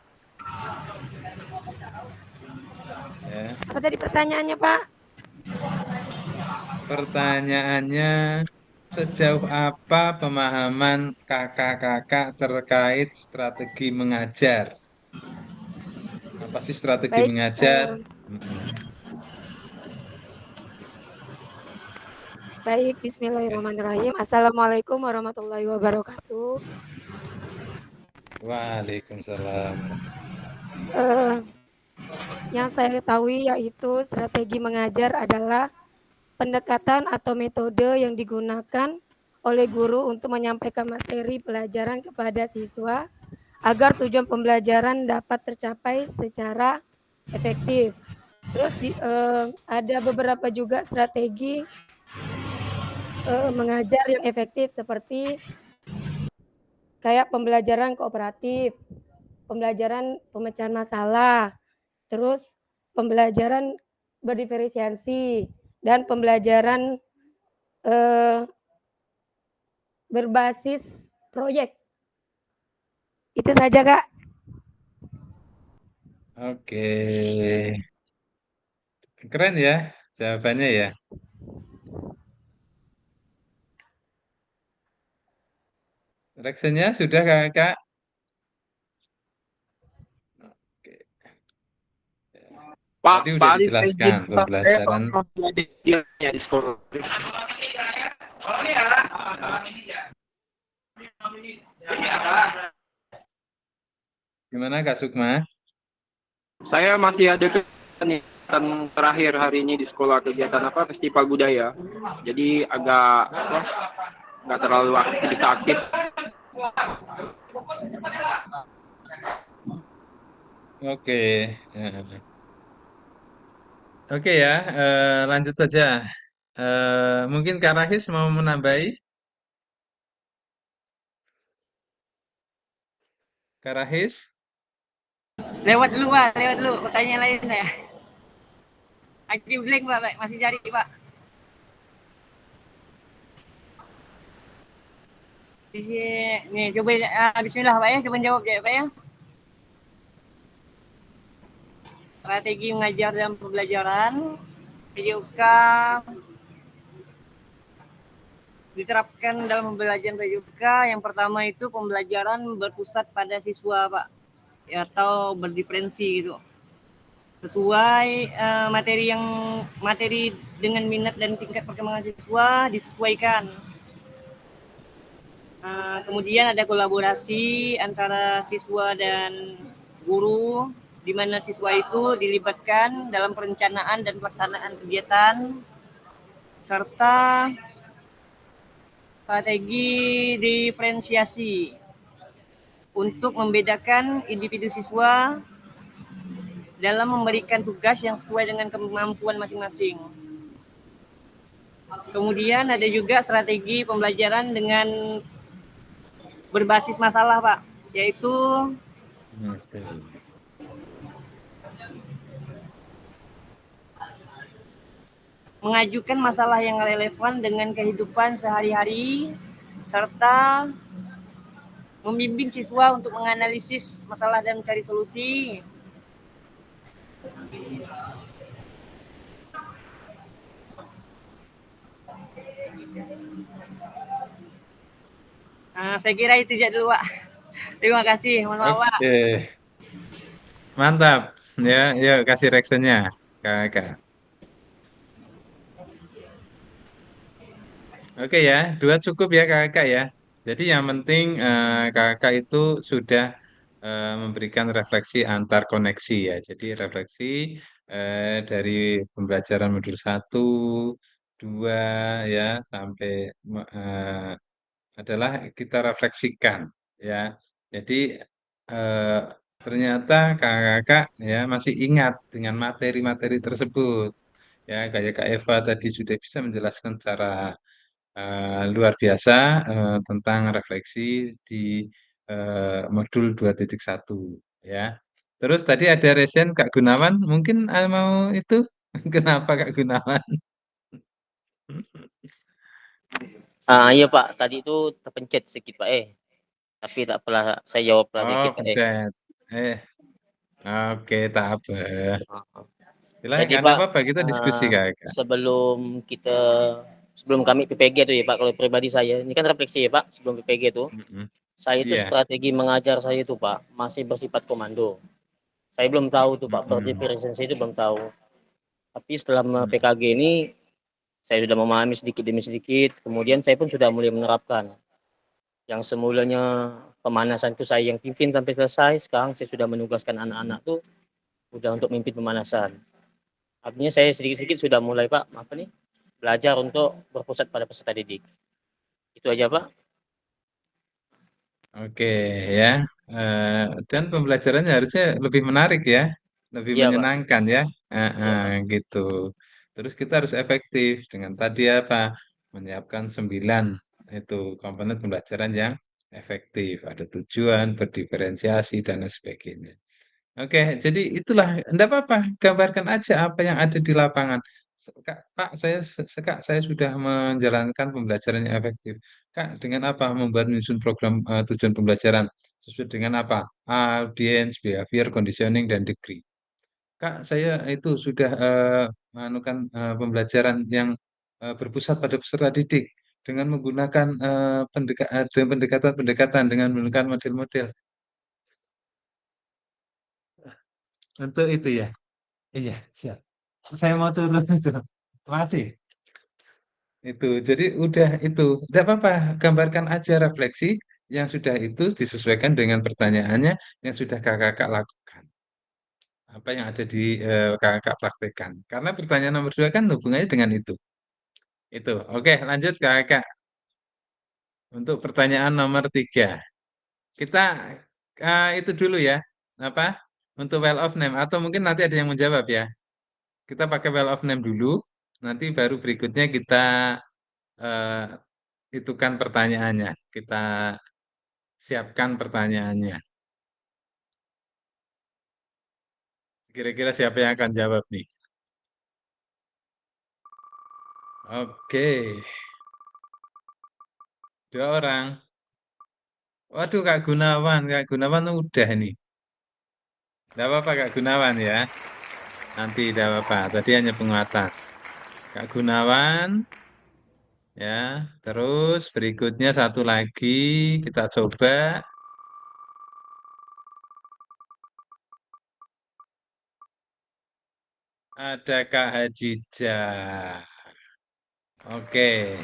Ya. Apa tadi pertanyaannya, Pak? Pertanyaannya, sejauh apa pemahaman kakak-kakak terkait strategi mengajar? Apa sih strategi Baik, mengajar? Mm-mm. baik. Oke. Bismillahirrahmanirrahim. Assalamualaikum warahmatullahi wabarakatuh. Waalaikumsalam. Eh, yang saya ketahui yaitu strategi mengajar adalah pendekatan atau metode yang digunakan oleh guru untuk menyampaikan materi pelajaran kepada siswa agar tujuan pembelajaran dapat tercapai secara efektif. Terus ada beberapa juga strategi mengajar yang efektif seperti kayak pembelajaran kooperatif, pembelajaran pemecahan masalah, terus pembelajaran berdiferensiasi, dan pembelajaran berbasis proyek. Itu saja, Kak. Oke. Keren ya jawabannya ya. Reaksinya sudah kakak? Oke. Pak, Tadi udah Pak Alif dijelaskan izin pas saya pembelajaran. soalnya masih ada dia di sekolah. Gimana Kak Sukma? Saya masih ada kegiatan terakhir hari ini di sekolah, kegiatan apa, festival budaya. Jadi agak apa, nggak terlalu aktif. Oke. Ya. Oke ya, lanjut saja. Mungkin Kak Rahis mau menambahi? Kak Rahis? Lewat dulu, Pak. Lewat dulu. Pertanyaan lain saya. Lagi blank, Pak. Masih cari, Pak. Nih, coba bismillah, Pak ya. Coba jawab ya, Pak ya. Strategi mengajar dan pembelajaran PJUK diterapkan dalam pembelajaran PJUK. Yang pertama itu pembelajaran berpusat pada siswa, Pak, ya, atau berdiferensi gitu, sesuai materi dengan minat dan tingkat perkembangan siswa disesuaikan. Kemudian ada kolaborasi antara siswa dan guru, di mana siswa itu dilibatkan dalam perencanaan dan pelaksanaan kegiatan, serta strategi diferensiasi untuk membedakan individu siswa dalam memberikan tugas yang sesuai dengan kemampuan masing-masing. Kemudian ada juga strategi pembelajaran dengan berbasis masalah, Pak, yaitu mengajukan masalah yang relevan dengan kehidupan sehari-hari, serta membimbing siswa untuk menganalisis masalah dan mencari solusi. Saya kira itu aja dulu, Pak. Terima kasih. Mohon maaf, Pak. Oke. Mantap. Ya, yuk kasih reaksinya Kakak. Oke ya, dua cukup ya kakak ya. Jadi yang penting kakak itu sudah memberikan refleksi antar koneksi ya. Jadi refleksi dari pembelajaran modul 1, 2 ya sampai adalah kita refleksikan ya. Jadi eh, ternyata kakak ya masih ingat dengan materi-materi tersebut ya. Kayak Kak Eva tadi sudah bisa menjelaskan secara luar biasa tentang refleksi di modul 2.1 ya. Terus tadi ada resen Kak Gunawan, mungkin mau itu kenapa Kak Gunawan? Iya Pak, tadi itu terpencet sedikit Pak tapi tak apalah, saya jawab Oh, dikit Pak pencet. Oke, tak apa. Silahkan, Jadi nggak Pak, apa-apa, kita diskusi Kak. sebelum kami PPG itu ya Pak, kalau pribadi saya, ini kan refleksi ya Pak, sebelum PPG itu, Mm-mm. saya itu Iya. strategi mengajar saya itu Pak, masih bersifat komando. Saya belum tahu tuh Pak, Mm-mm. preferensi itu belum tahu. Tapi setelah Mm. PKG ini, saya sudah memahami sedikit demi sedikit, kemudian saya pun sudah mulai menerapkan. Yang semulanya pemanasan itu saya yang pimpin sampai selesai, sekarang saya sudah menugaskan anak-anak tuh udah untuk mimpin pemanasan. Artinya saya sedikit-sedikit sudah mulai Pak, belajar untuk berpusat pada peserta didik. Itu aja Pak. Oke ya. Dan pembelajarannya harusnya lebih menarik ya, lebih Iya Pak. menyenangkan ya. Iya Pak. Gitu. Terus kita harus efektif dengan tadi apa? Menyiapkan 9 itu komponen pembelajaran yang efektif. Ada tujuan, berdiferensiasi dan lain sebagainya. Oke, jadi itulah, enggak apa-apa, gambarkan aja apa yang ada di lapangan. Kak, Pak, Kak, saya sudah menjalankan pembelajaran yang efektif. Kak, dengan apa membuat menyusun program tujuan pembelajaran sesuai dengan apa? Audience, behavior, conditioning, dan degree. Kak, saya itu sudah melakukan pembelajaran yang berpusat pada peserta didik dengan menggunakan pendekatan-pendekatan dengan menggunakan model-model. Untuk itu ya. Iya, siap. Saya mau turun itu. Masih. Itu. Jadi udah itu. Tidak apa-apa. Gambarkan aja refleksi yang sudah itu disesuaikan dengan pertanyaannya yang sudah kakak lakukan. Apa yang ada di kakak praktekkan. Karena pertanyaan nomor 2 kan hubungannya dengan itu. Itu. Oke, lanjut kakak. Untuk pertanyaan nomor 3. Kita itu dulu ya. Apa? Untuk well of name. Atau mungkin nanti ada yang menjawab ya. Kita pakai well of name dulu. Nanti baru berikutnya kita eh, itu kan pertanyaannya. Kita siapkan pertanyaannya. Kira-kira siapa yang akan jawab nih? Oke, 2 orang. Waduh, Kak Gunawan udah nih. Tidak apa-apa Kak Gunawan ya. Nanti tidak apa-apa. Tadi hanya penguatan. Kak Gunawan, ya. Terus berikutnya satu lagi kita coba. Ada Kak Hajijah. Oke.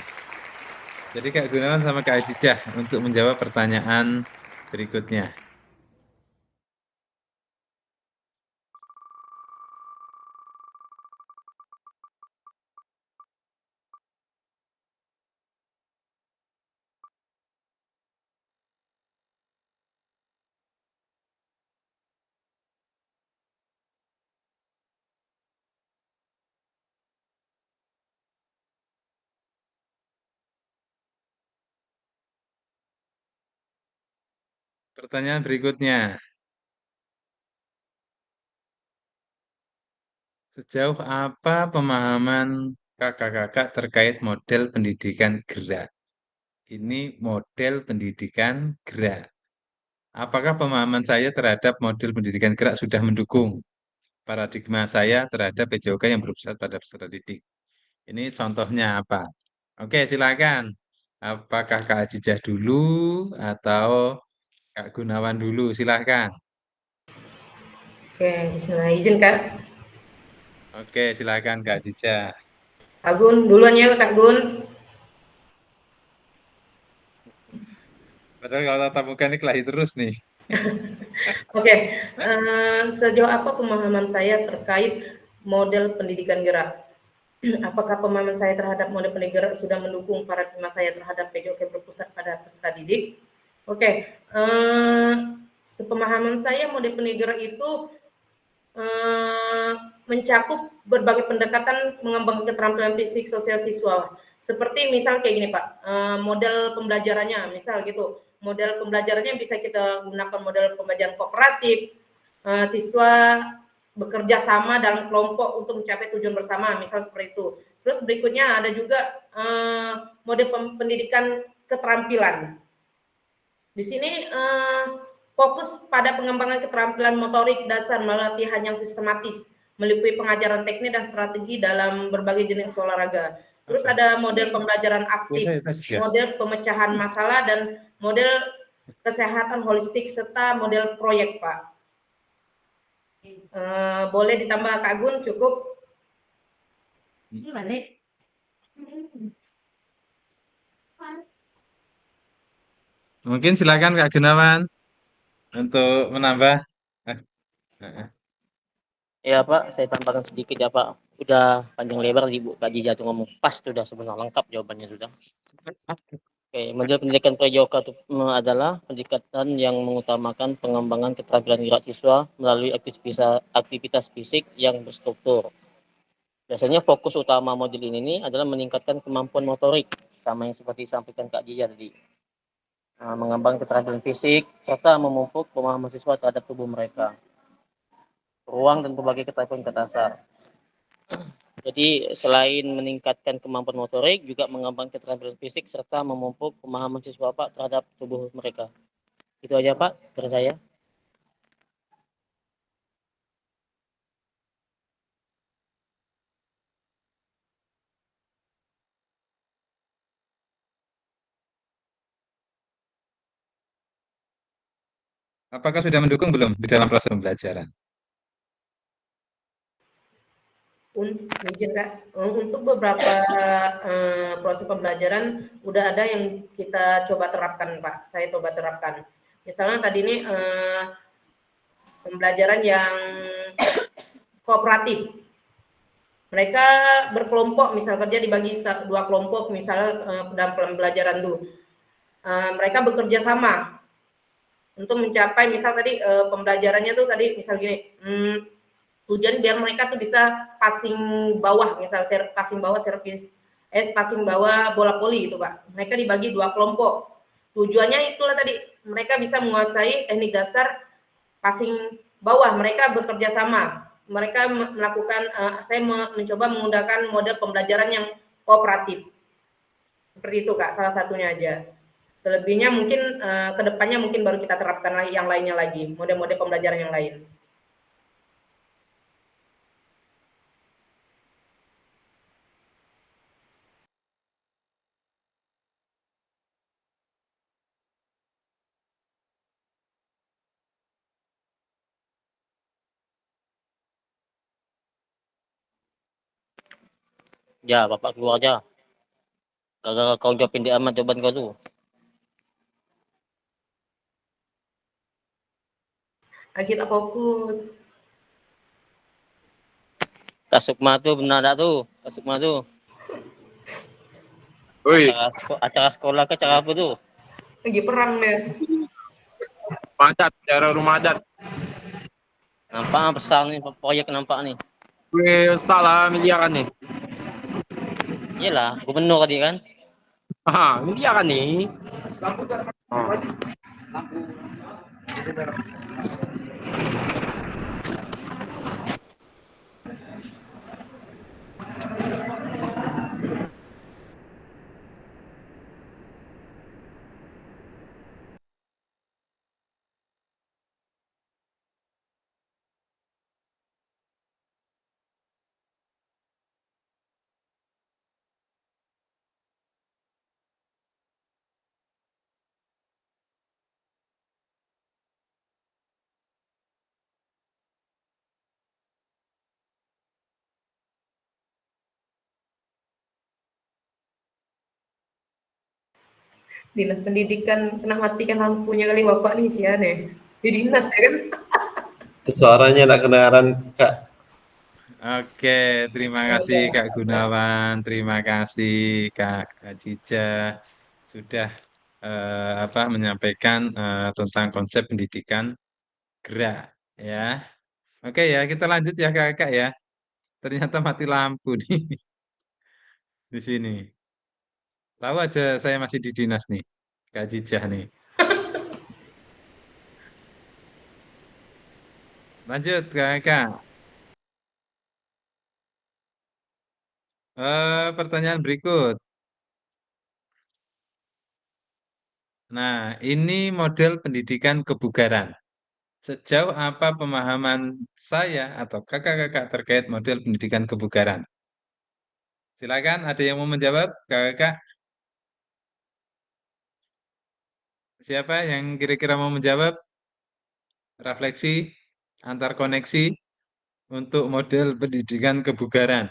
Jadi Kak Gunawan sama Kak Hajijah untuk menjawab pertanyaan berikutnya. Pertanyaan berikutnya. Sejauh apa pemahaman kakak-kakak terkait model pendidikan gerak? Ini model pendidikan gerak. Apakah pemahaman saya terhadap model pendidikan gerak sudah mendukung paradigma saya terhadap PJOK yang berpusat pada peserta didik? Ini contohnya apa? Oke, silakan. Apakah Kak Ajijah dulu atau Kak Gunawan dulu? Silakan. Oke, bismillah. Izin Kak. Oke, silakan Kak Ajijah. Kak Gun, duluan ya Kak Gun. Padahal kalau tatap muka ini kelahi terus nih. Oke, sejauh apa pemahaman saya terkait model pendidikan gerak? Apakah pemahaman saya terhadap model pendidikan gerak sudah mendukung paradigma saya terhadap PJOK berpusat pada peserta didik? Oke, sepemahaman saya model pendidikan gerak itu mencakup berbagai pendekatan mengembangkan keterampilan fisik sosial siswa. Seperti misal kayak gini Pak, model pembelajarannya, misal gitu. Model pembelajarannya bisa kita gunakan model pembelajaran kooperatif, siswa bekerja sama dalam kelompok untuk mencapai tujuan bersama, misal seperti itu. Terus berikutnya ada juga model pendidikan keterampilan. Di sini fokus pada pengembangan keterampilan motorik dasar melalui latihan yang sistematis, meliputi pengajaran teknik dan strategi dalam berbagai jenis olahraga. Terus ada model pembelajaran aktif, model pemecahan masalah, dan model kesehatan holistik, serta model proyek, Pak. Boleh ditambah Kak Gun, cukup? Mungkin silakan Kak Gunawan untuk menambah. Ya Pak, saya tambahkan sedikit ya Pak. Udah panjang lebar Ibu Kak Jija tuh ngomong pas sudah sebenarnya lengkap jawabannya sudah. Oke, model pendidikan prayoga itu adalah pendekatan yang mengutamakan pengembangan keterampilan gerak siswa melalui aktivitas fisik yang berstruktur. Biasanya fokus utama model ini adalah meningkatkan kemampuan motorik, sama yang seperti disampaikan Kak Jija tadi. Mengembangkan keterampilan fisik, serta memupuk pemahaman siswa terhadap tubuh mereka. Ruang dan berbagai keterampilan dasar. Jadi selain meningkatkan kemampuan motorik, juga mengembangkan keterampilan fisik serta memupuk pemahaman siswa Pak terhadap tubuh mereka. Itu aja Pak dari saya. Apakah sudah mendukung belum di dalam proses pembelajaran? Izin Kak, untuk beberapa proses pembelajaran udah ada yang kita coba terapkan Pak, saya coba terapkan. Misalnya tadi ini pembelajaran yang kooperatif. Mereka berkelompok, misal kerja dibagi 2 kelompok, misal dalam pembelajaran itu. Mereka bekerja sama untuk mencapai, misal tadi pembelajarannya tuh tadi misal gini, tujuan biar mereka tuh bisa passing bawah, misal passing bawah servis, passing bawah bola voli gitu Pak. Mereka dibagi 2 kelompok. Tujuannya itulah tadi, mereka bisa menguasai teknik dasar passing bawah, mereka bekerja sama. Mereka melakukan, saya mencoba menggunakan model pembelajaran yang kooperatif. Seperti itu Kak, salah satunya aja. Selebihnya mungkin kedepannya mungkin baru kita terapkan lagi yang lainnya lagi, model-model pembelajaran yang lain. Ya, Bapak keluar aja. Kalau kau jawabin di amat jawaban kau tuh. Kita fokus. Kak Sukma tuh benar tak tuh? Kak Sukma tuh. Acara sekolah ke acara apa tuh? Lagi perang deh. Madat, cara rumah adat. Nampak besar nih proyek nampak nih. Gue salah miliaran nih. Iyalah, gubernur tadi kan. Miliaran nih. Dinas pendidikan kena matikan lampunya kali Bapak nih sih aneh. Di dinas ya kan. Suaranya tak kedengaran Kak. Oke, terima kasih Kak Gunawan, terima kasih Kak Cica sudah menyampaikan tentang konsep pendidikan gerak ya. Oke ya, kita lanjut ya Kak ya. Ternyata mati lampu nih di sini. Tahu aja saya masih di dinas nih, Kak Cica nih. Lanjut Kak. Pertanyaan berikut. Nah, ini model pendidikan kebugaran. Sejauh apa pemahaman saya atau kakak-kakak terkait model pendidikan kebugaran? Silakan, ada yang mau menjawab, kakak-kakak? Siapa yang kira-kira mau menjawab? Refleksi antar koneksi untuk model pendidikan kebugaran.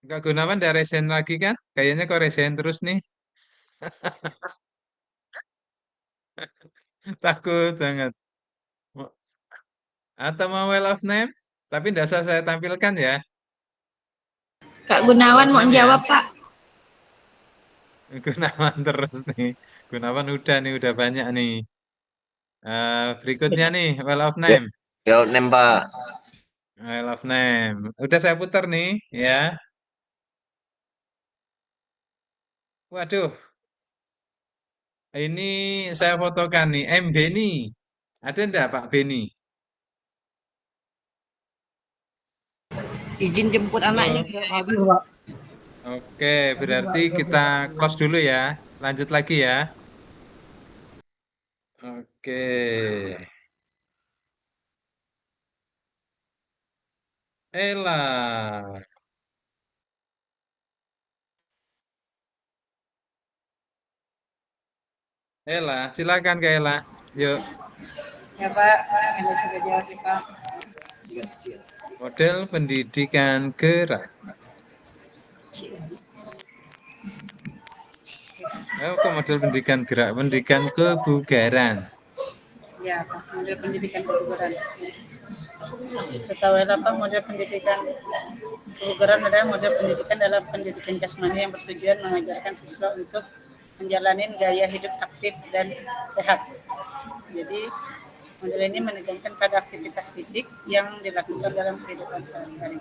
Kak Gunawan udah resign lagi kan? Kayaknya kok resign terus nih. Takut banget. Atau mau well of name? Tapi tidak usah saya tampilkan ya. Kak Gunawan mau Well of name ya. jawab, Pak. Gunawan terus nih. Gunawan udah nih, udah banyak nih. Berikutnya nih, well of Ya, name. ya nembak. Well of name. Udah saya putar nih, ya. Waduh, ini saya fotokan nih. M. Beni. Ada enggak Pak Beni? Izin jemput anaknya Halo. ke habis, Pak. Oke, berarti kita close dulu ya. Lanjut lagi ya. Oke. Ella. Ella, silakan Kak Ella. Yuk, Ya Pak, Anda sudah jawab ya Pak. model pendidikan gerak. Kok model pendidikan gerak? Pendidikan kebugaran. Ya Pak, model pendidikan kebugaran. Setahu Anda Pak, model pendidikan kebugaran adalah model pendidikan dalam pendidikan jasmani yang bertujuan mengajarkan siswa untuk menjalani gaya hidup aktif dan sehat. Jadi model ini menekankan pada aktivitas fisik yang dilakukan dalam kehidupan sehari-hari.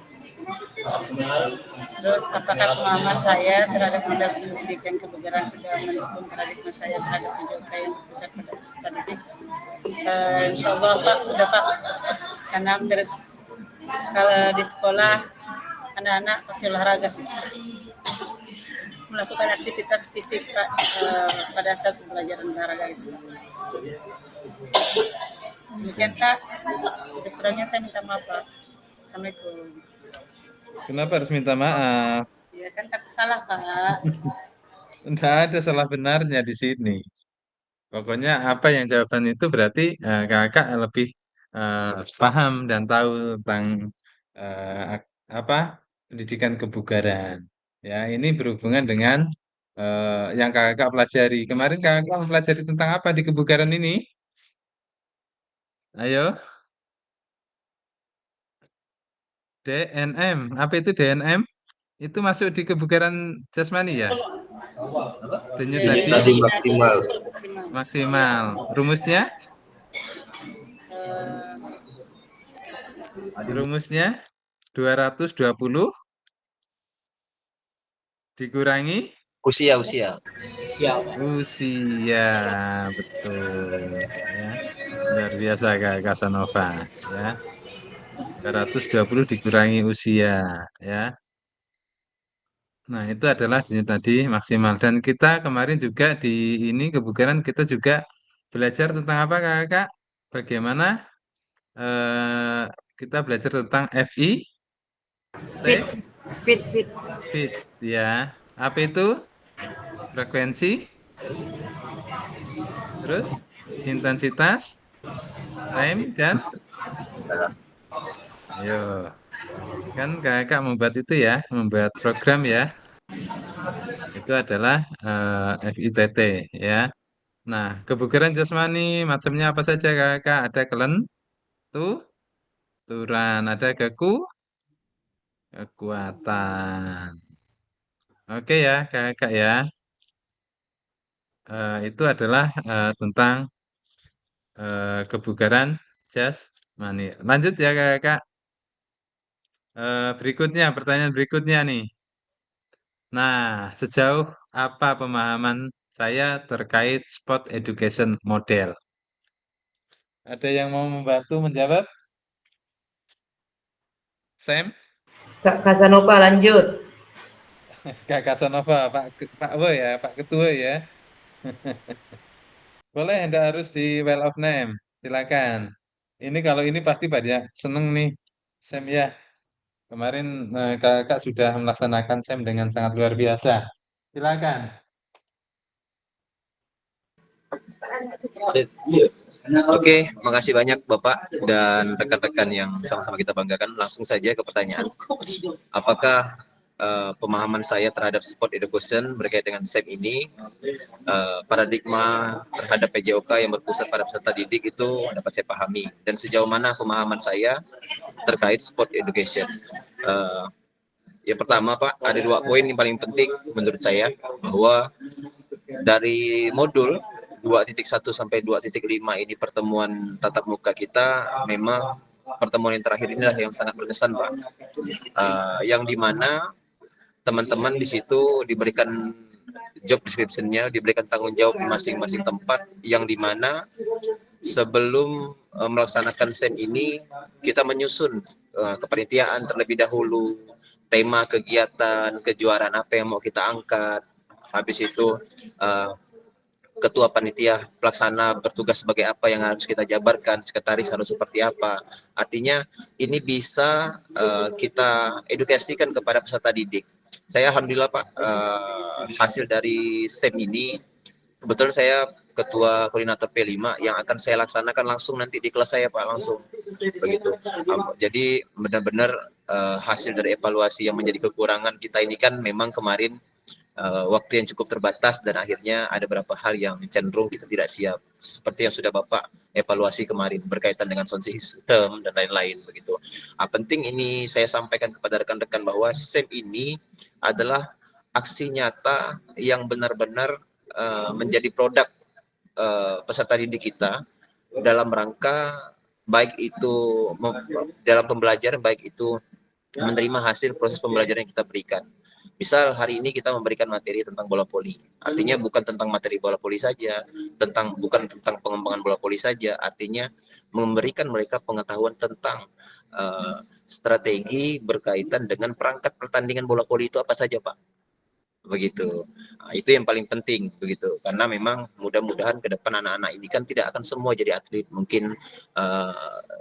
Terus apakah pemahaman saya terhadap model pendidikan kebugaran sudah mendukung paradigma saya terhadap pendidikan yang berpusat pada peserta didik? Insya Allah Pak, udah Pak. Karena terus kalau di sekolah anak-anak pasti olahraga sih. Melakukan aktivitas fisik Pak, pada saat pembelajaran olahraga itu. Demikian Pak, kurangnya saya minta maaf Pak. Assalamualaikum. Kenapa harus minta maaf? Ya kan takut salah Pak. Tidak ada salah benarnya di sini. Pokoknya apa yang jawaban itu berarti kakak lebih paham dan tahu tentang apa pendidikan kebugaran. Ya, ini berhubungan dengan yang kakak pelajari. Kemarin kakak mempelajari tentang apa di kebugaran ini? Ayo, DNM. Apa itu DNM? Itu masuk di kebugaran jasmani ya? Denyut Denyut nadi nadi maksimal. maksimal. Rumusnya? Rumusnya 220 dikurangi Usia. usia. Betul ya. Luar biasa Kak Kasanova ya. 220 dikurangi usia ya. Nah, itu adalah denyut nadi maksimal dan kita kemarin juga di ini kebugaran kita juga belajar tentang apa Kakak? Bagaimana eh, kita belajar tentang FI T fit ya. Apa itu? Frekuensi, terus intensitas, time dan ayo kan kakak membuat itu ya, membuat program ya. Itu adalah FITT ya. Nah, kebugaran jasmani macamnya apa saja kakak? Ada kelenturan, ada kekuatan. Oke ya kakak ya. Itu adalah tentang kebugaran jasmani. Lanjut ya kakak. Berikutnya, pertanyaan berikutnya nih. Nah, sejauh apa pemahaman saya terkait sport education model? Ada yang mau membantu menjawab? Sam? Kak Kasanova lanjut. Kak Kasanova, Pak Wo ya, Pak Ketua ya. Boleh, tidak harus di well of name. Silakan. Ini kalau ini pasti banyak seneng nih, Sam ya. Kemarin kakak sudah melaksanakan Sam dengan sangat luar biasa. Silakan. Oke, makasih banyak Bapak dan rekan-rekan yang sama-sama kita banggakan. Langsung saja ke pertanyaan. Apakah pemahaman saya terhadap sport education berkait dengan SEM ini, paradigma terhadap PJOK yang berpusat pada peserta didik itu dapat saya pahami. Dan sejauh mana pemahaman saya terkait sport education. Yang pertama Pak, ada 2 poin yang paling penting menurut saya, bahwa dari modul 2.1 sampai 2.5 ini pertemuan tatap muka kita, memang pertemuan yang terakhir inilah yang sangat berkesan Pak. Yang dimana teman-teman di situ diberikan job description-nya, diberikan tanggung jawab di masing-masing tempat, yang dimana sebelum melaksanakan SEM ini kita menyusun kepanitiaan terlebih dahulu, tema kegiatan, kejuaraan apa yang mau kita angkat. Habis itu ketua panitia pelaksana bertugas sebagai apa yang harus kita jabarkan, sekretaris harus seperti apa. Artinya ini bisa kita edukasikan kepada peserta didik. Saya alhamdulillah Pak, hasil dari SEM ini, kebetulan saya ketua koordinator P5 yang akan saya laksanakan langsung nanti di kelas saya Pak, langsung begitu. Jadi benar-benar hasil dari evaluasi yang menjadi kekurangan kita ini kan memang kemarin waktu yang cukup terbatas, dan akhirnya ada beberapa hal yang cenderung kita tidak siap, seperti yang sudah Bapak evaluasi kemarin berkaitan dengan sound system dan lain-lain begitu. Penting ini saya sampaikan kepada rekan-rekan bahwa SEM ini adalah aksi nyata yang benar-benar menjadi produk peserta didik kita dalam rangka baik itu dalam pembelajaran, baik itu menerima hasil proses pembelajaran yang kita berikan. Misal hari ini kita memberikan materi tentang bola voli, artinya bukan tentang materi bola voli saja, bukan tentang pengembangan bola voli saja, artinya memberikan mereka pengetahuan tentang strategi berkaitan dengan perangkat pertandingan bola voli itu apa saja Pak, begitu. Itu yang paling penting begitu, karena memang mudah-mudahan ke depan anak-anak ini kan tidak akan semua jadi atlet, mungkin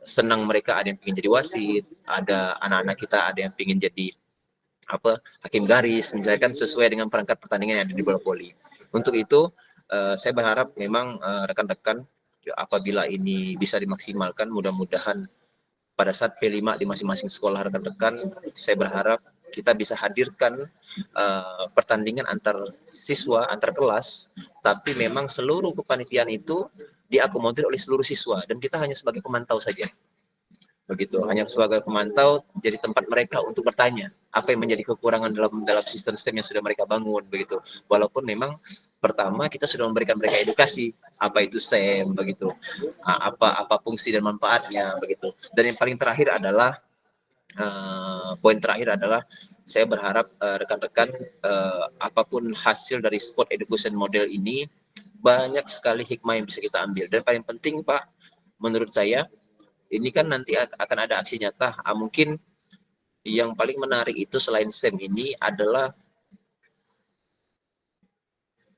senang mereka ada yang ingin jadi wasit, ada anak-anak kita ada yang ingin jadi hakim garis, misalkan sesuai dengan perangkat pertandingan yang ada di bola voli. Untuk itu saya berharap memang rekan-rekan apabila ini bisa dimaksimalkan, mudah-mudahan pada saat P5 di masing-masing sekolah rekan-rekan, saya berharap kita bisa hadirkan pertandingan antar siswa, antar kelas, tapi memang seluruh kepanitiaan itu diakomodir oleh seluruh siswa, dan kita hanya sebagai pemantau saja. Begitu, hanya sebagai pemantau, jadi tempat mereka untuk bertanya apa yang menjadi kekurangan dalam sistem STEM yang sudah mereka bangun begitu. Walaupun memang pertama kita sudah memberikan mereka edukasi apa itu STEM begitu, apa fungsi dan manfaatnya begitu. Dan yang paling terakhir adalah poin terakhir adalah saya berharap rekan-rekan apapun hasil dari sport education model ini, banyak sekali hikmah yang bisa kita ambil. Dan paling penting Pak, menurut saya ini kan nanti akan ada aksi nyata. Mungkin yang paling menarik itu selain SEM ini adalah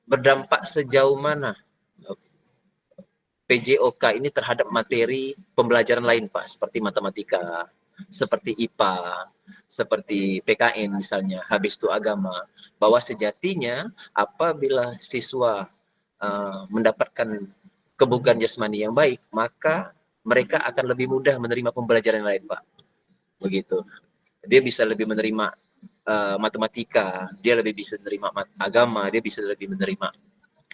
berdampak sejauh mana PJOK ini terhadap materi pembelajaran lain Pak, seperti matematika, seperti IPA, seperti PKN misalnya, habis itu agama. Bahwa sejatinya apabila siswa mendapatkan kebugaran jasmani yang baik, maka mereka akan lebih mudah menerima pembelajaran lain Pak, begitu. Dia bisa lebih menerima matematika, dia lebih bisa menerima agama, dia bisa lebih menerima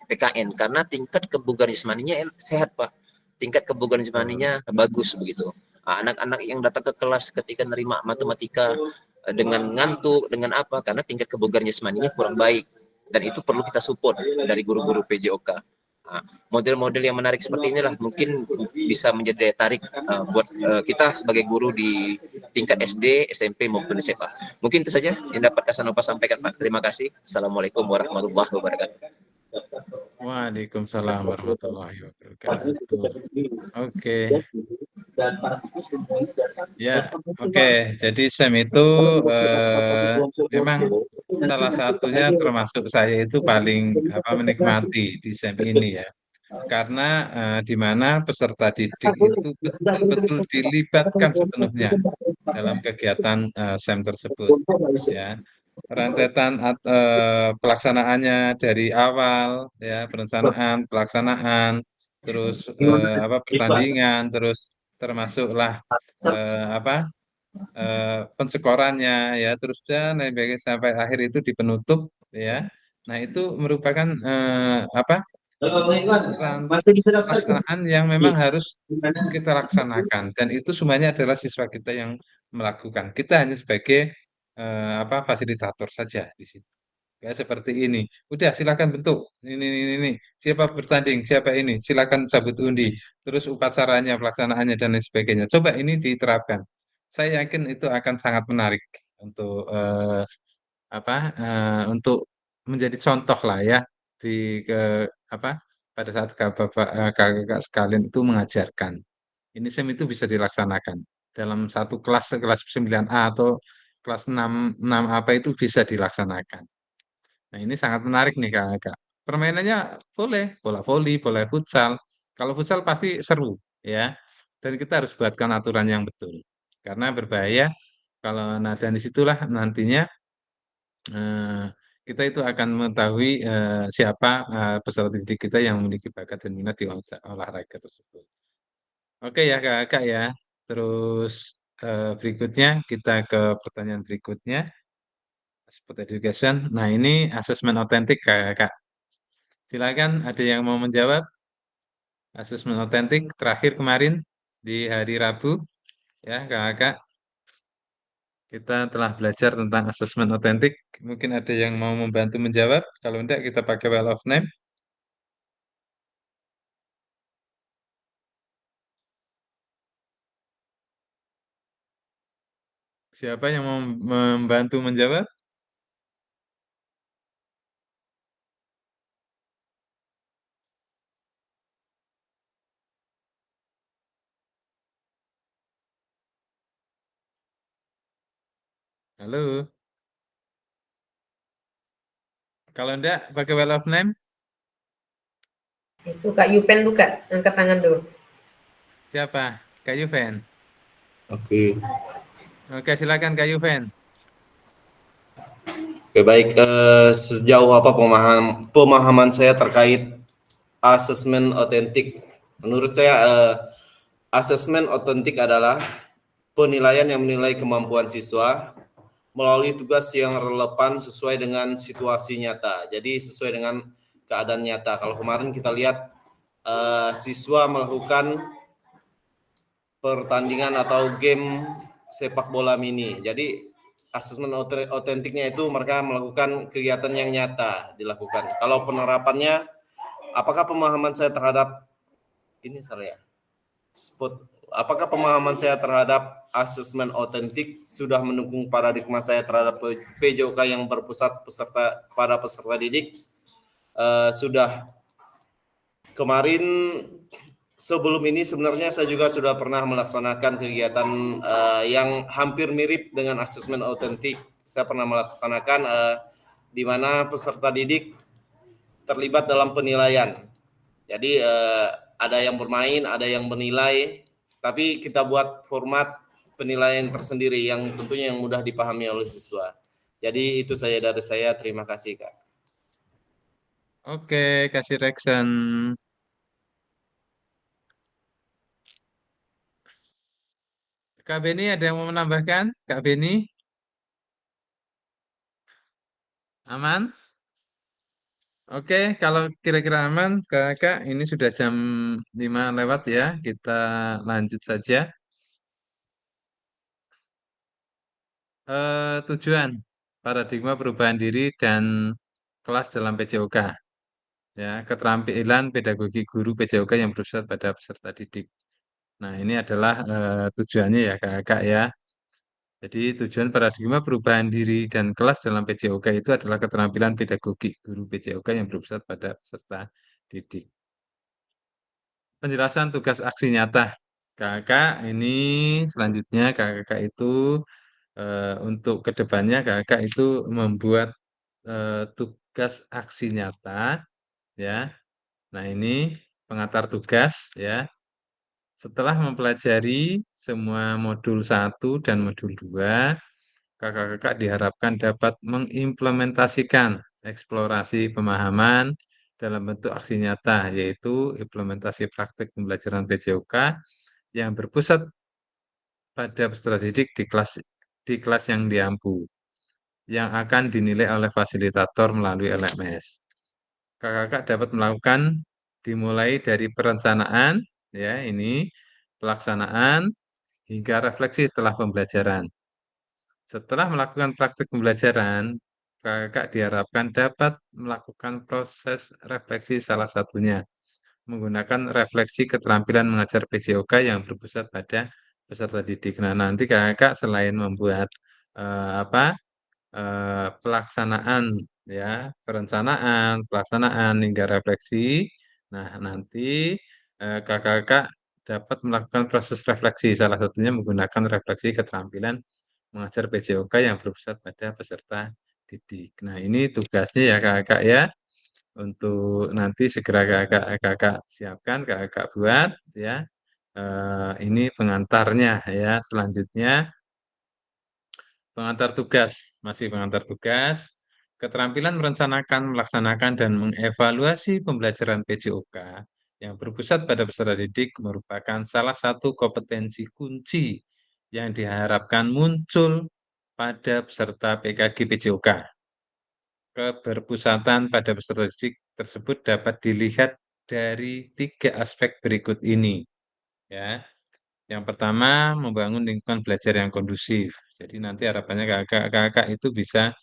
PKN, karena tingkat kebugaran jasmaninya sehat Pak, tingkat kebugaran jasmaninya bagus begitu. Anak-anak yang datang ke kelas ketika menerima matematika dengan ngantuk, dengan apa, karena tingkat kebugaran jasmaninya kurang baik, dan itu perlu kita support dari guru-guru PJOK. Model-model yang menarik seperti inilah mungkin bisa menjadi daya tarik buat kita sebagai guru di tingkat SD, SMP maupun SMA. Mungkin itu saja yang dapat Kasanova sampaikan Pak. Terima kasih. Assalamualaikum warahmatullahi wabarakatuh. Waalaikumsalam warahmatullahi wabarakatuh. Oke. Ya, oke. Jadi SEM itu memang salah satunya termasuk saya itu paling menikmati di SEM ini ya. Karena di mana peserta didik itu betul-betul dilibatkan sepenuhnya dalam kegiatan SEM tersebut ya. Rentetan pelaksanaannya dari awal ya, perencanaan, pelaksanaan, terus pertandingan, terus termasuklah apa pensekorannya ya, terus dan lain sebagainya sampai akhir itu di penutup ya. Nah, itu merupakan pelaksanaan yang memang harus kita laksanakan dan itu semuanya adalah siswa kita yang melakukan. Kita hanya sebagai fasilitator saja di situ. Ya seperti ini. Udah silakan bentuk. Ini. Siapa bertanding, siapa ini. Silakan cabut undi. Terus upacaranya, pelaksanaannya dan lain sebagainya. Coba ini diterapkan. Saya yakin itu akan sangat menarik untuk untuk menjadi contoh lah ya di ke apa pada saat kakak-kakak sekalian itu mengajarkan. Ini SEM itu bisa dilaksanakan dalam satu kelas kelas 9A atau kelas 6 apa itu bisa dilaksanakan. Nah, ini sangat menarik nih Kak. Permainannya boleh, bola voli, bola futsal. Kalau futsal pasti seru ya. Dan kita harus buatkan aturan yang betul. Karena berbahaya kalau dan disitulah nantinya eh, kita itu akan mengetahui siapa peserta didik kita yang memiliki bakat dan minat di olahraga tersebut. Oke ya Kak ya. Terus berikutnya kita ke pertanyaan berikutnya. Sport education. Nah, ini asesmen otentik Kak. Silakan ada yang mau menjawab? Asesmen otentik terakhir kemarin di hari Rabu ya Kak. Kita telah belajar tentang asesmen otentik. Mungkin ada yang mau membantu menjawab. Kalau tidak kita pakai well of name. Siapa yang mau membantu menjawab? Halo. Kalau enggak pakai well of name. Itu Kak Yupen tuh Kak, angkat tangan tuh. Siapa? Kak Yuven. Oke. Oke, silakan Kak Yuven. Oke, baik. Sejauh apa pemahaman saya terkait asesmen otentik? Menurut saya, asesmen otentik adalah penilaian yang menilai kemampuan siswa melalui tugas yang relevan sesuai dengan situasi nyata. Jadi sesuai dengan keadaan nyata. Kalau kemarin kita lihat siswa melakukan pertandingan atau game sepak bola mini. Jadi asesmen otentiknya itu mereka melakukan kegiatan yang nyata dilakukan. Kalau penerapannya, apakah pemahaman saya terhadap apakah pemahaman saya terhadap asesmen otentik sudah mendukung paradigma saya terhadap PJOK yang berpusat pada peserta didik? Sudah. Kemarin sebelum ini sebenarnya saya juga sudah pernah melaksanakan kegiatan yang hampir mirip dengan asesmen otentik. Saya pernah melaksanakan di mana peserta didik terlibat dalam penilaian. Jadi ada yang bermain, ada yang menilai, tapi kita buat format penilaian tersendiri yang tentunya yang mudah dipahami oleh siswa. Jadi itu dari saya. Terima kasih Kak. Oke, kasih Rexon. Kak Beni ada yang mau menambahkan? Kak Beni? Aman? Oke, kalau kira-kira aman, Kakak, ini sudah jam 5 lewat ya. Kita lanjut saja. Tujuan paradigma perubahan diri dan kelas dalam PJOK. Ya, keterampilan pedagogi guru PJOK yang berusaha pada peserta didik. Nah, ini adalah tujuannya ya, Kakak ya. Jadi tujuan paradigma perubahan diri dan kelas dalam PJOK itu adalah keterampilan pedagogi guru PJOK yang berpusat pada peserta didik. Penjelasan tugas aksi nyata. Kakak ini selanjutnya kakak itu untuk kedepannya kakak itu membuat tugas aksi nyata, ya. Nah, ini pengantar tugas, ya. Setelah mempelajari semua modul 1 dan modul 2, kakak-kakak diharapkan dapat mengimplementasikan eksplorasi pemahaman dalam bentuk aksi nyata, yaitu implementasi praktik pembelajaran PJOK yang berpusat pada peserta didik di kelas yang diampu, yang akan dinilai oleh fasilitator melalui LMS. Kakak-kakak dapat melakukan dimulai dari perencanaan, ya ini, pelaksanaan, hingga refleksi setelah pembelajaran. Setelah melakukan praktik pembelajaran, kakak diharapkan dapat melakukan proses refleksi salah satunya, menggunakan refleksi keterampilan mengajar PJOK yang berpusat pada peserta didik. Nah, nanti kakak selain membuat pelaksanaan, ya, perencanaan, pelaksanaan hingga refleksi. Nah, nanti kakak-kakak dapat melakukan proses refleksi, salah satunya menggunakan refleksi keterampilan mengajar PJOK yang berpusat pada peserta didik. Nah, ini tugasnya ya kakak ya, untuk nanti segera kakak siapkan, kakak buat ya. Ini pengantarnya ya. Selanjutnya pengantar tugas, masih pengantar tugas. Keterampilan merencanakan, melaksanakan, dan mengevaluasi pembelajaran PJOK yang berpusat pada peserta didik merupakan salah satu kompetensi kunci yang diharapkan muncul pada peserta PKG PJOK. Keberpusatan pada peserta didik tersebut dapat dilihat dari 3 aspek berikut ini, ya. Yang pertama, membangun lingkungan belajar yang kondusif. Jadi nanti harapannya kakak-kakak itu bisa,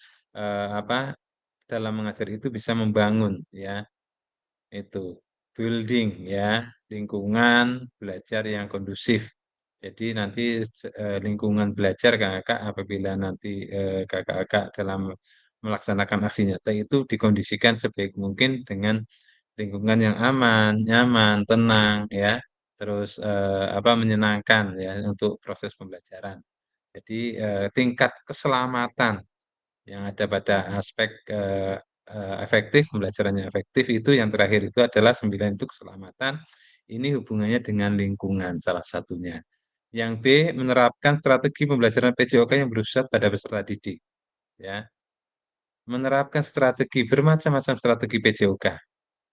dalam mengajar itu bisa membangun ya, itu, building ya, lingkungan belajar yang kondusif. Jadi nanti lingkungan belajar kakak apabila nanti, kakak-kakak dalam melaksanakan aksi nyata itu dikondisikan sebaik mungkin dengan lingkungan yang aman, nyaman, tenang ya, terus, menyenangkan ya untuk proses pembelajaran. Jadi, tingkat keselamatan yang ada pada aspek, efektif, pembelajarannya efektif itu yang terakhir itu adalah 9 itu keselamatan, ini hubungannya dengan lingkungan salah satunya. Yang B, menerapkan strategi pembelajaran PJOK yang bersifat pada peserta didik, ya. Menerapkan strategi, bermacam-macam strategi PJOK,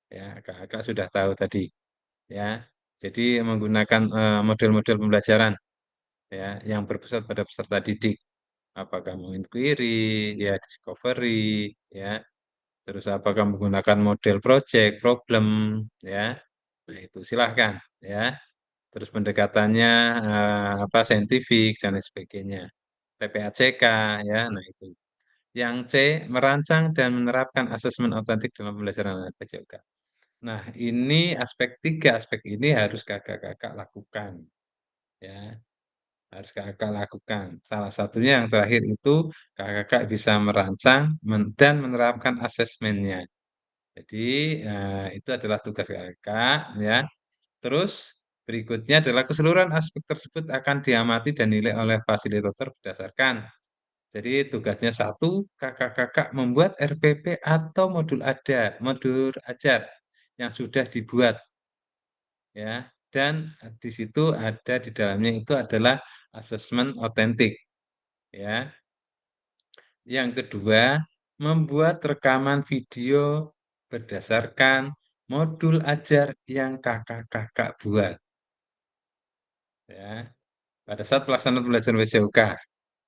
ya, Kakak sudah tahu tadi, ya. Jadi menggunakan, model-model pembelajaran, ya, yang berpusat pada peserta didik. Apakah mau inquiry, ya discovery, ya, terus apakah menggunakan model project, problem, ya. Nah itu silahkan, ya. Terus pendekatannya, saintifik dan lain sebagainya. TPACK, ya, nah itu. Yang C, merancang dan menerapkan asesmen otentik dalam pembelajaran PJOK. Nah, ini tiga aspek ini harus kakak-kakak lakukan, ya. Harus kakak lakukan. Salah satunya yang terakhir itu kakak bisa merancang dan menerapkan asesmennya. Jadi, itu adalah tugas kakak, ya. Terus berikutnya adalah keseluruhan aspek tersebut akan diamati dan dinilai oleh fasilitator berdasarkan. Jadi tugasnya satu, kakak-kakak membuat RPP atau modul ajar yang sudah dibuat, ya. Dan di situ ada di dalamnya itu adalah asesmen otentik, ya. Yang kedua, membuat rekaman video berdasarkan modul ajar yang kakak-kakak buat, ya. Pada saat pelaksanaan pembelajaran PJOK,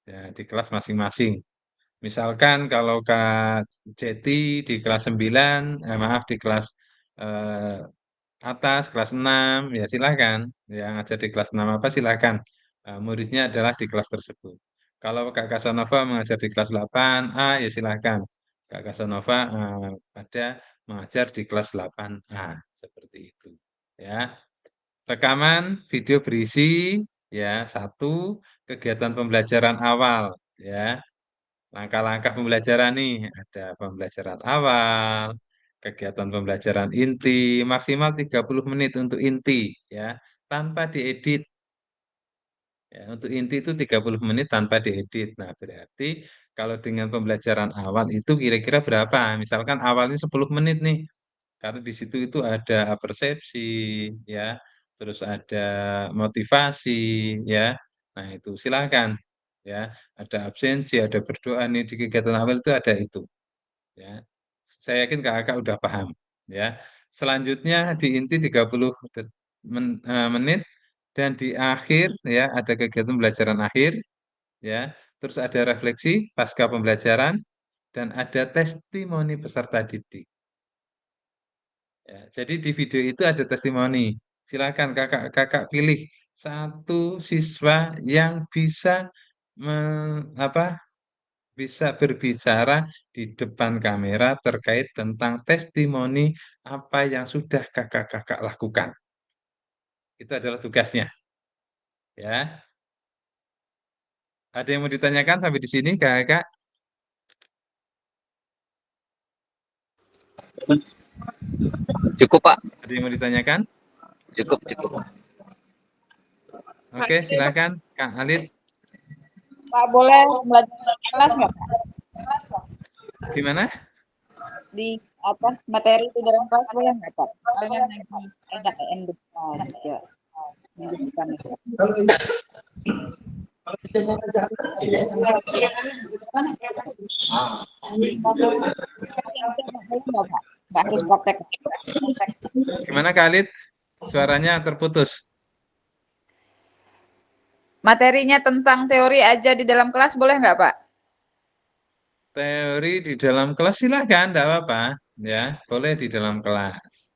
ya, di kelas masing-masing. Misalkan kalau Kak Jeti di kelas 9, maaf di kelas, eee, atas kelas 6, ya silahkan, yang ngajar di kelas 6 apa silahkan, muridnya adalah di kelas tersebut. Kalau Kak Kasanova mengajar di kelas 8A, ya silahkan, Kak Kasanova, mengajar di kelas 8A, seperti itu, ya. Rekaman video berisi, ya, satu kegiatan pembelajaran awal, ya. Langkah-langkah pembelajaran nih, ada pembelajaran awal, kegiatan pembelajaran inti, maksimal 30 menit untuk inti ya, tanpa diedit. Ya, untuk inti itu 30 menit tanpa diedit. Nah, berarti Kalau dengan pembelajaran awal itu kira-kira berapa? Misalkan awalnya 10 menit nih. Karena di situ itu ada persepsi, ya, terus ada motivasi, ya. Nah, itu silakan, ya. Ada absensi, ada berdoa nih di kegiatan awal itu ada itu, ya. Saya yakin Kakak udah paham, ya. Selanjutnya di inti 30 menit dan di akhir ya ada kegiatan pembelajaran akhir, ya. Terus ada refleksi pasca pembelajaran dan ada testimoni peserta didik. Ya, jadi di video itu ada testimoni. Silakan kakak pilih satu siswa yang bisa bisa berbicara di depan kamera terkait tentang testimoni apa yang sudah kakak-kakak lakukan. Itu adalah tugasnya. Ya, ada yang mau ditanyakan sampai di sini, kakak? Cukup Pak, Ada yang mau ditanyakan? cukup. Oke, silakan, Kak Alid. Pak, boleh belajar di kelas nggak, Pak? Gimana? Di materi di dalam kelas boleh nggak, Pak? Soalnya lagi ada PN depan ya. Minggu depan itu. Nggak harus praktek. Gimana Kak Alid? Suaranya terputus. Materinya tentang teori aja di dalam kelas boleh nggak, Pak? Teori di dalam kelas silahkan, tidak apa-apa, ya, boleh di dalam kelas.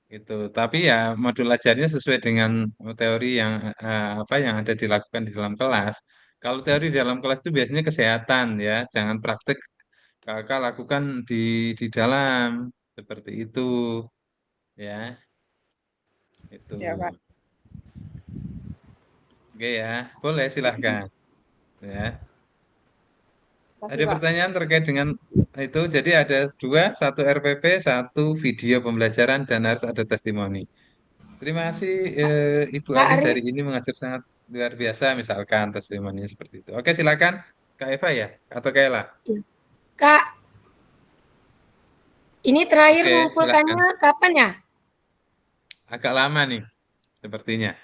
Itu. Tapi ya modul ajarnya sesuai dengan teori yang yang ada dilakukan di dalam kelas. Kalau teori di dalam kelas itu biasanya kesehatan ya, jangan praktek kakak lakukan di dalam seperti itu, ya. Itu. Ya, Pak. Oke ya, boleh silahkan, ya. Ada pertanyaan terkait dengan itu, jadi ada dua, satu RPP, satu video pembelajaran, dan harus ada testimoni. Terima kasih Ibu Kak Ali Aris, dari ini mengajar sangat luar biasa, misalkan testimoni seperti itu. Oke, silakan Kak Eva ya, atau Kaela. Kak, ini terakhir Oke, mengumpulkannya kapan ya? agak lama nih, sepertinya.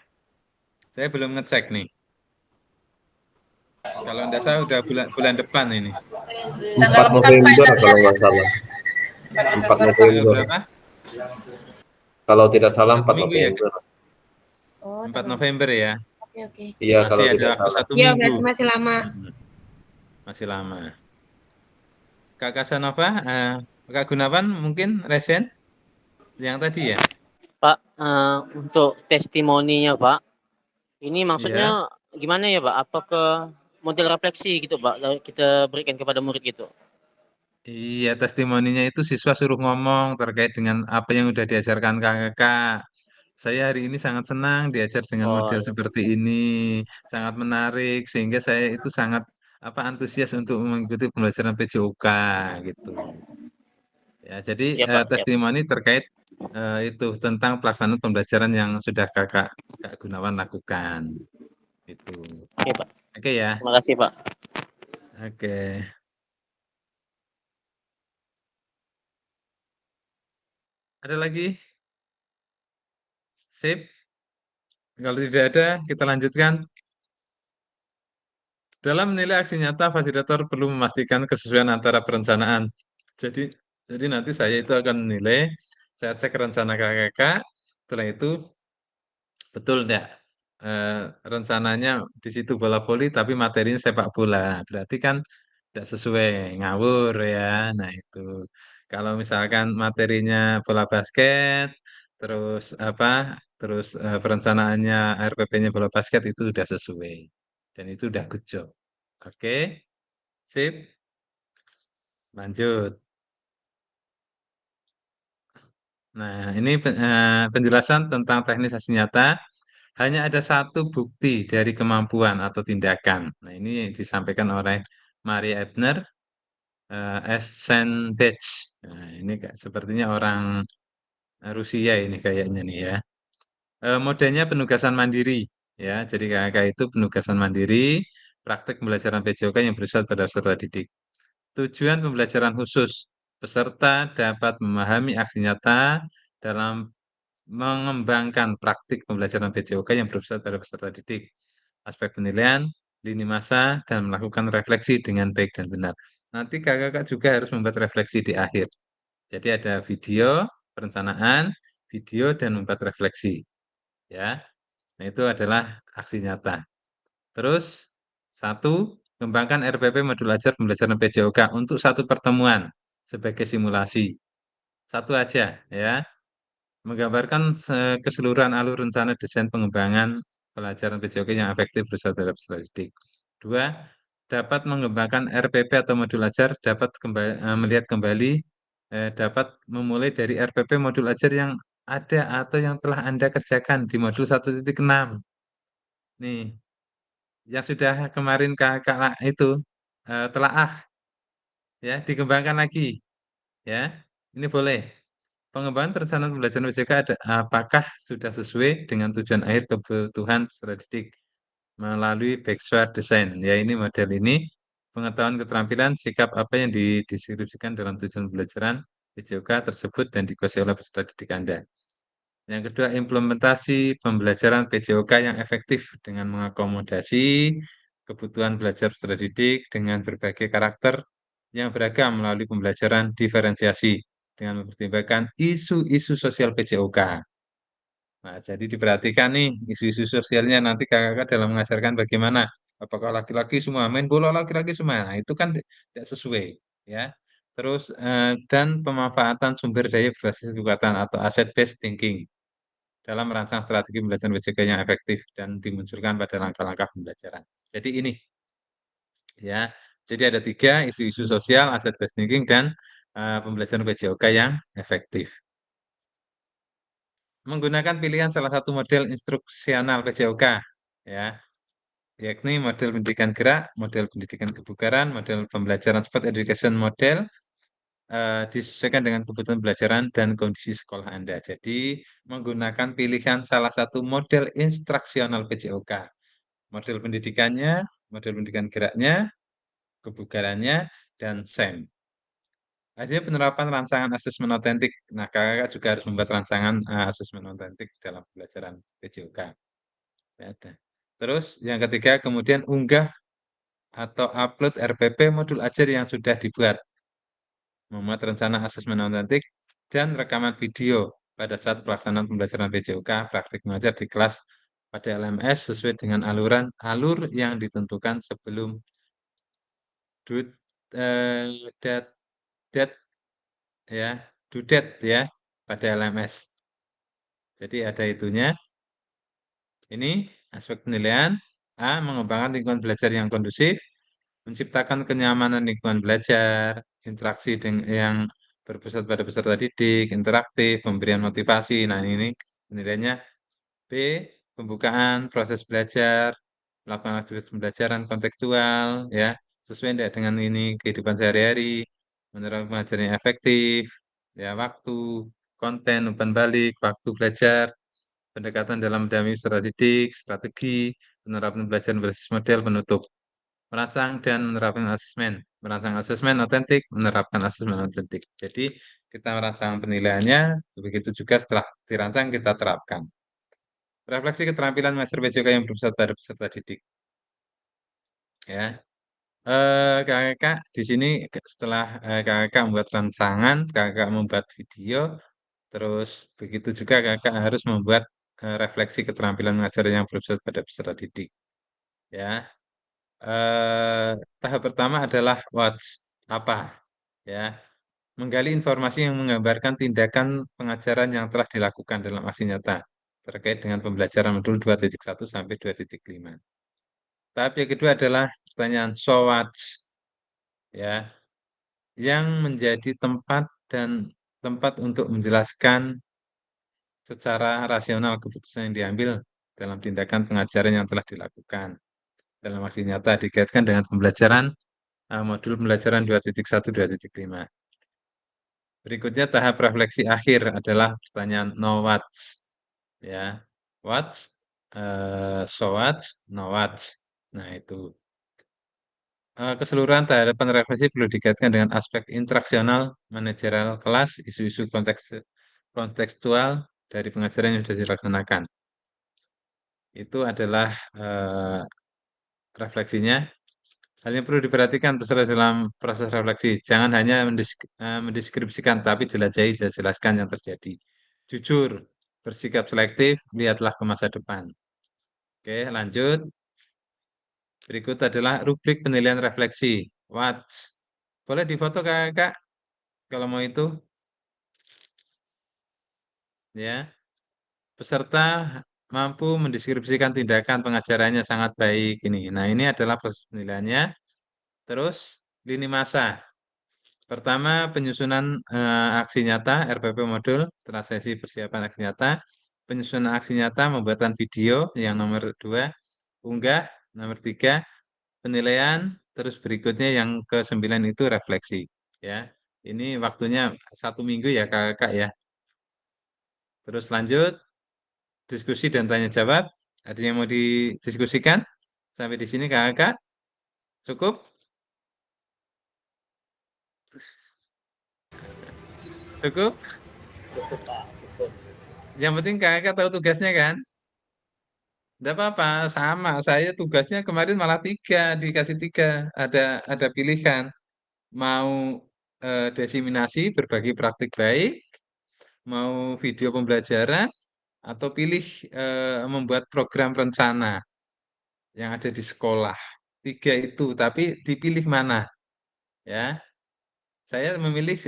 Saya belum ngecek nih. Kalau tidak salah udah bulan depan ini. 4 November kalau nggak salah. 4 November. Berapa? Kalau tidak salah 4 Minggu ya? November. Oh, 4 November ya. Oke. Iya, Masih kalau ada tidak waktu salah. 1 Iya, minggu. berarti masih lama. Masih lama. Kak Kasanova, Kak Gunawan mungkin resen yang tadi ya? Pak, untuk testimoninya Pak, ini maksudnya gimana ya Pak? Apa ke model refleksi gitu Pak, kita berikan kepada murid gitu? Iya, testimoninya itu siswa suruh ngomong terkait dengan apa yang udah diajarkan kakak. Saya hari ini sangat senang diajar dengan Oh model iya. seperti ini, sangat menarik sehingga saya itu sangat antusias untuk mengikuti pembelajaran PJOK gitu. Ya, jadi Siap Pak, siap. testimoni terkait itu tentang pelaksanaan pembelajaran yang sudah Kak Gunawan lakukan. Itu. Oke Pak, Oke ya. terima kasih Pak. Oke. Ada lagi? Sip. Kalau tidak ada, kita lanjutkan. Dalam menilai aksi nyata, fasilitator perlu memastikan kesesuaian antara perencanaan. Jadi nanti saya itu akan menilai, saya cek rencana kakak, setelah itu betul enggak rencananya di situ bola voli tapi materinya sepak bola. Berarti kan tidak sesuai, ngawur ya. Nah, itu. Kalau misalkan materinya bola basket, terus Terus perencanaannya RPP-nya bola basket itu sudah sesuai. Dan itu udah good job. Oke. Sip. Lanjut. Nah, ini penjelasan tentang teknis aksi nyata. Hanya ada satu bukti dari kemampuan atau tindakan. Nah, ini yang disampaikan oleh Maria Ebner, Essenbech. Nah, ini sepertinya orang Rusia ini kayaknya nih ya. Modelnya penugasan mandiri. Ya, jadi kakak itu penugasan mandiri praktik pembelajaran PJOK yang bersifat pada peserta didik. Tujuan pembelajaran khusus, peserta dapat memahami aksi nyata dalam mengembangkan praktik pembelajaran PJOK yang bersifat pada peserta didik. Aspek penilaian, lini masa, dan melakukan refleksi dengan baik dan benar. Nanti kakak-kakak juga harus membuat refleksi di akhir. Jadi ada video, perencanaan, video, dan membuat refleksi. Ya, nah itu adalah aksi nyata. Terus, satu, kembangkan RPP modul ajar pembelajaran PJOK untuk satu pertemuan sebagai simulasi. Satu aja, ya. Menggambarkan keseluruhan alur rencana desain pengembangan pelajaran PJOK yang efektif bersama terhadap peserta didik. Dua, dapat mengembangkan RPP atau modul ajar, dapat melihat kembali, dapat memulai dari RPP modul ajar yang ada atau yang telah Anda kerjakan di modul 1.6. Nih, yang sudah kemarin kakak itu telaah, ya dikembangkan lagi, ya. Ini boleh. Pengembangan perencanaan pembelajaran PJOK apakah sudah sesuai dengan tujuan akhir kebutuhan peserta didik melalui backward design. Ya ini model ini, pengetahuan keterampilan, sikap apa yang dideskripsikan dalam tujuan pembelajaran PJOK tersebut dan dikuasai oleh peserta didik Anda. Yang kedua, implementasi pembelajaran PJOK yang efektif dengan mengakomodasi kebutuhan belajar peserta didik dengan berbagai karakter yang beragam melalui pembelajaran diferensiasi dengan mempertimbangkan isu-isu sosial PJOK. Nah, jadi diperhatikan nih isu-isu sosialnya nanti kakak-kakak dalam mengajarkan bagaimana. Apakah laki-laki semua main bola laki-laki semua? Nah, itu kan tidak sesuai, ya. Terus dan pemanfaatan sumber daya berbasis kekuatan atau asset based thinking dalam merancang strategi pembelajaran PJOK yang efektif dan dimunculkan pada langkah-langkah pembelajaran. Jadi ini, ya. Jadi ada 3 isu-isu sosial, asset based thinking dan pembelajaran PJOK yang efektif. Menggunakan pilihan salah satu model instruksional PJOK, ya, yakni model pendidikan gerak, model pendidikan kebugaran, model pembelajaran sport education model, disesuaikan dengan kebutuhan pembelajaran dan kondisi sekolah Anda. Jadi, menggunakan pilihan salah satu model instruksional PJOK. Model pendidikannya, model pendidikan geraknya, kebugarannya, dan SEM. Adanya penerapan rancangan asesmen otentik. Nah, kakak juga harus membuat rancangan asesmen otentik dalam pembelajaran PJOK. Ada. Terus yang ketiga, kemudian unggah atau upload RPP modul ajar yang sudah dibuat. Membuat rencana asesmen otentik dan rekaman video pada saat pelaksanaan pembelajaran PJOK praktik mengajar di kelas pada LMS sesuai dengan alur yang ditentukan sebelum ya dudet ya pada LMS. Jadi ada itunya. Ini aspek penilaian. A. Mengembangkan lingkungan belajar yang kondusif, menciptakan kenyamanan lingkungan belajar, interaksi yang berpusat pada peserta didik, interaktif, pemberian motivasi. Nah ini penilaiannya. B. Pembukaan proses belajar, melakukan aktivitas pembelajaran kontekstual, ya sesuai tidak dengan ini kehidupan sehari-hari, menerapkan pengajaran yang efektif, ya waktu, konten, umpan balik, waktu belajar, pendekatan dalam mendampingi peserta didik, strategi, penerapan pembelajaran berbasis model, penutup, merancang dan menerapkan asesmen, merancang asesmen otentik, menerapkan asesmen otentik. Jadi kita merancang penilaiannya, begitu juga setelah dirancang kita terapkan. Refleksi keterampilan master PJOK yang berpusat pada peserta didik. Ya, kakak di sini setelah kakak membuat rancangan, kakak membuat video, terus begitu juga kakak harus membuat refleksi keterampilan mengajar yang berpusat pada peserta didik. Ya, tahap pertama adalah what's apa, ya, menggali informasi yang menggambarkan tindakan pengajaran yang telah dilakukan dalam aksi nyata terkait dengan pembelajaran modul 2.1 sampai 2.5. Tahap yang kedua adalah pertanyaan so what, ya, yang menjadi tempat untuk menjelaskan secara rasional keputusan yang diambil dalam tindakan pengajaran yang telah dilakukan dalam aksi nyata dikaitkan dengan pembelajaran modul pembelajaran 2.1 2.5. Berikutnya tahap refleksi akhir adalah pertanyaan no what, ya, what, so what, no what. Nah itu keseluruhan tahapan refleksi perlu dikaitkan dengan aspek interaksional, manajerial kelas, isu-isu kontekstual dari pengajaran yang sudah dilaksanakan. Itu adalah refleksinya. Hal yang perlu diperhatikan peserta dalam proses refleksi. Jangan hanya mendeskripsikan, tapi jelajahi dan jelaskan yang terjadi. Jujur, bersikap selektif, lihatlah ke masa depan. Oke, lanjut. Berikut adalah rubrik penilaian refleksi. What? Boleh difoto Kak, kalau mau itu. Ya. Peserta mampu mendeskripsikan tindakan pengajarannya sangat baik ini. Nah, ini adalah proses penilaiannya. Terus lini masa. Pertama, penyusunan aksi nyata RPP modul setelah sesi persiapan aksi nyata. Penyusunan aksi nyata membuatkan video yang nomor 2. Unggah nomor 3. Penilaian. Terus berikutnya yang ke-9 itu refleksi. Ya, ini waktunya 1 minggu ya Kakak ya. Terus lanjut. Diskusi dan tanya jawab. Ada yang mau didiskusikan? Sampai di sini Kakak? Cukup? Cukup? Cukup Pak, cukup. Yang penting Kakak tahu tugasnya kan? Tidak apa-apa, sama. Saya tugasnya kemarin malah 3, dikasih 3. Ada pilihan. Mau diseminasi, berbagi praktik baik, mau video pembelajaran, atau pilih membuat program rencana yang ada di sekolah. 3 itu, tapi dipilih mana? Ya, saya memilih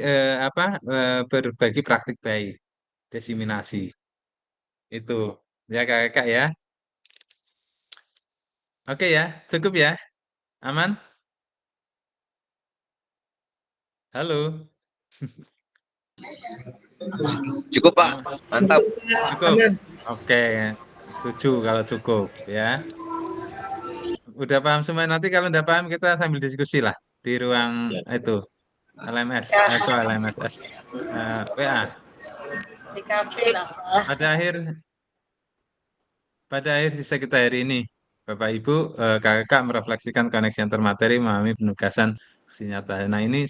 berbagi praktik baik, diseminasi. Itu ya Kakak ya. Oke ya, cukup ya. Aman? Halo. Cukup Pak, mantap. Cukup. Oke, setuju kalau cukup ya. Udah paham semua, nanti kalau udah paham kita sambil diskusi lah di ruang itu LMS, LMS, WA. Di kafe lah. Pada akhir sisa kita hari ini, Bapak Ibu, kakak merefleksikan koneksi antar materi memahami penugasan aksi nyata. Nah, ini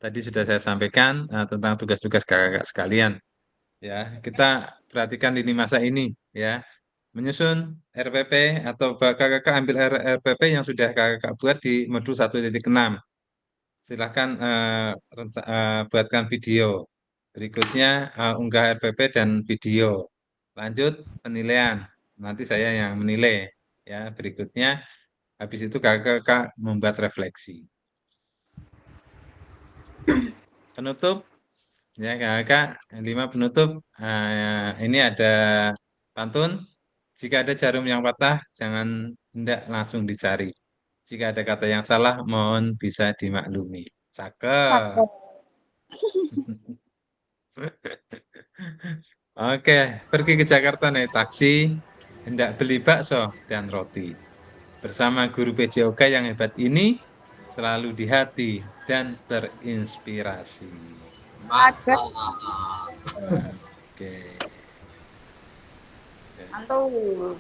tadi sudah saya sampaikan tentang tugas-tugas kakak sekalian. Ya, kita perhatikan lini masa ini ya. Menyusun RPP atau kakak ambil RPP yang sudah kakak buat di modul 1.6. Silahkan buatkan video. Berikutnya unggah RPP dan video. Lanjut penilaian. Nanti saya yang menilai. Ya, berikutnya habis itu kakak membuat refleksi. Penutup. Ya, kakak 5 penutup. Ini ada pantun. Jika ada jarum yang patah, jangan hendak langsung dicari. Jika ada kata yang salah, mohon bisa dimaklumi. Cakep. Oke, pergi ke Jakarta naik taksi, hendak beli bakso dan roti. Bersama guru PJOK yang hebat ini, selalu di hati dan terinspirasi. Oke.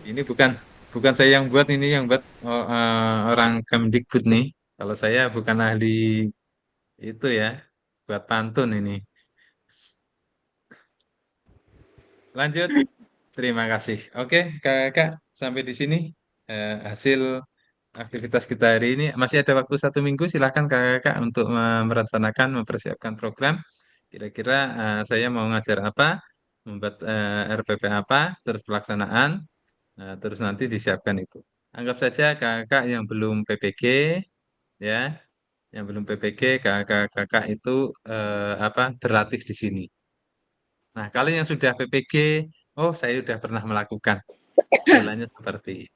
Ini bukan saya yang buat, ini yang buat orang Kemdikbud nih. Kalau saya bukan ahli itu ya, buat pantun ini. Lanjut. Terima kasih. Oke, kakak, sampai di sini hasil aktivitas kita hari ini. Masih ada waktu 1 minggu, silahkan kakak untuk merencanakan, mempersiapkan program. Kira-kira saya mau ngajar apa, membuat RPP apa, terus pelaksanaan, terus nanti disiapkan itu. Anggap saja kakak yang belum PPG, ya, yang belum PPG, kakak itu berlatih di sini. Nah, kalau yang sudah PPG, oh saya sudah pernah melakukan. Jalannya seperti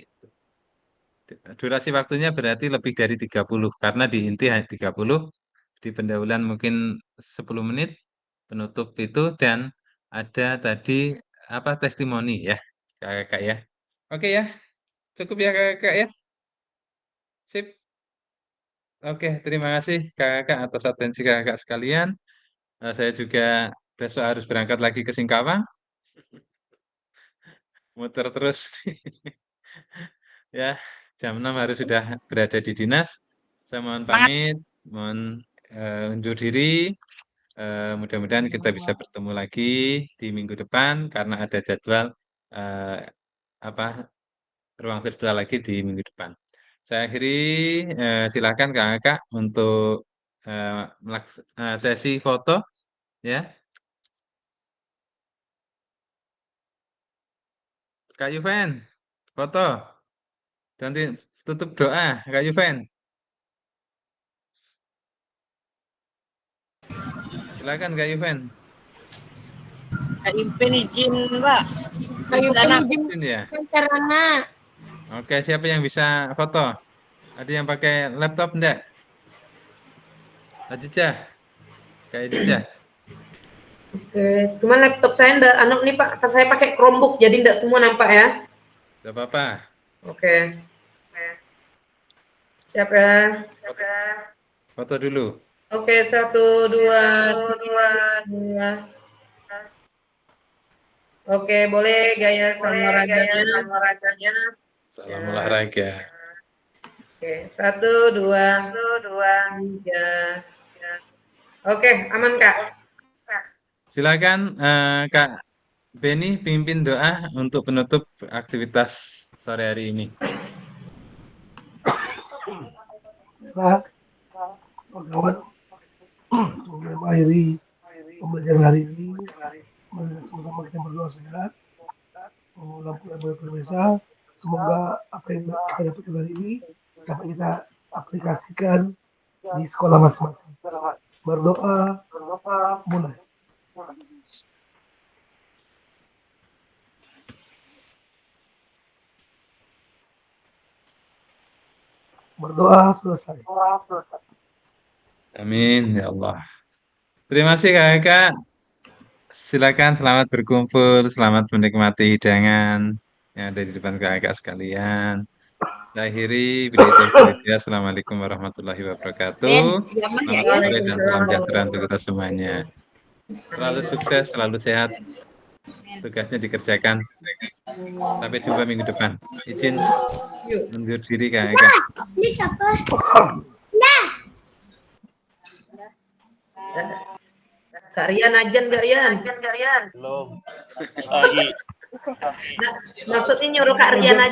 itu. Durasi waktunya berarti lebih dari 30, karena di inti hanya 30, di pendahuluan mungkin 10 menit, penutup itu, dan ada tadi testimoni ya, kakak ya. Oke ya, cukup ya kakak ya. Sip. Oke, terima kasih kakak atas atensi kakak sekalian. Saya juga besok harus berangkat lagi ke Singkawang. Muter terus. Ya, jam 6 harus sudah berada di dinas. Saya mohon pamit, mohon undur diri. Mudah-mudahan kita bisa bertemu lagi di minggu depan karena ada jadwal ruang virtual lagi di minggu depan. Saya akhiri, silakan Kakak untuk sesi foto ya. Kak Yuven, foto. Nanti tutup doa, Kak Yuven. Silakan Kak Yuven. Kak Yuven izin, Mbak. Kak Yuven izin Izin ya. karena Oke, siapa yang bisa foto? Ada yang pakai laptop enggak? Ajijah. Kak Ajijah. Oke, cuman laptop saya enggak nih Pak, saya pakai Chromebook jadi enggak semua nampak ya. Enggak apa-apa. Oke. Siap ya. Foto dulu. Oke, 1, 2, 3. Oke, boleh gaya sama olahraganya. Salam olahraga. Oke, 1, 2, 3. Oke, aman Kak. Silakan Kak Beni pimpin doa untuk penutup aktivitas sore hari ini. Kawan mengakhiri pembelajaran hari ini, semoga kita berdoa sehat, lampu yang berbeza. Semoga apa yang kita dapatkan hari ini dapat kita aplikasikan di sekolah masing-masing. Berdoa mulai. Berdoa selesai. Amin ya Allah. Terima kasih Kakak. Silakan selamat berkumpul, selamat menikmati hidangan yang ada di depan Kakak sekalian. Saya akhiri Assalamualaikum warahmatullahi wabarakatuh. Selamat sore dan salam sejahtera untuk kita semuanya. Selalu sukses, selalu sehat. Tugasnya dikerjakan. Sampai jumpa minggu depan. Izin undur diri Kakak. Ini siapa? Kak Rian ajan Kak Rian. Belum. Lagi. Maksudnya nyuruh Kak Rian aja.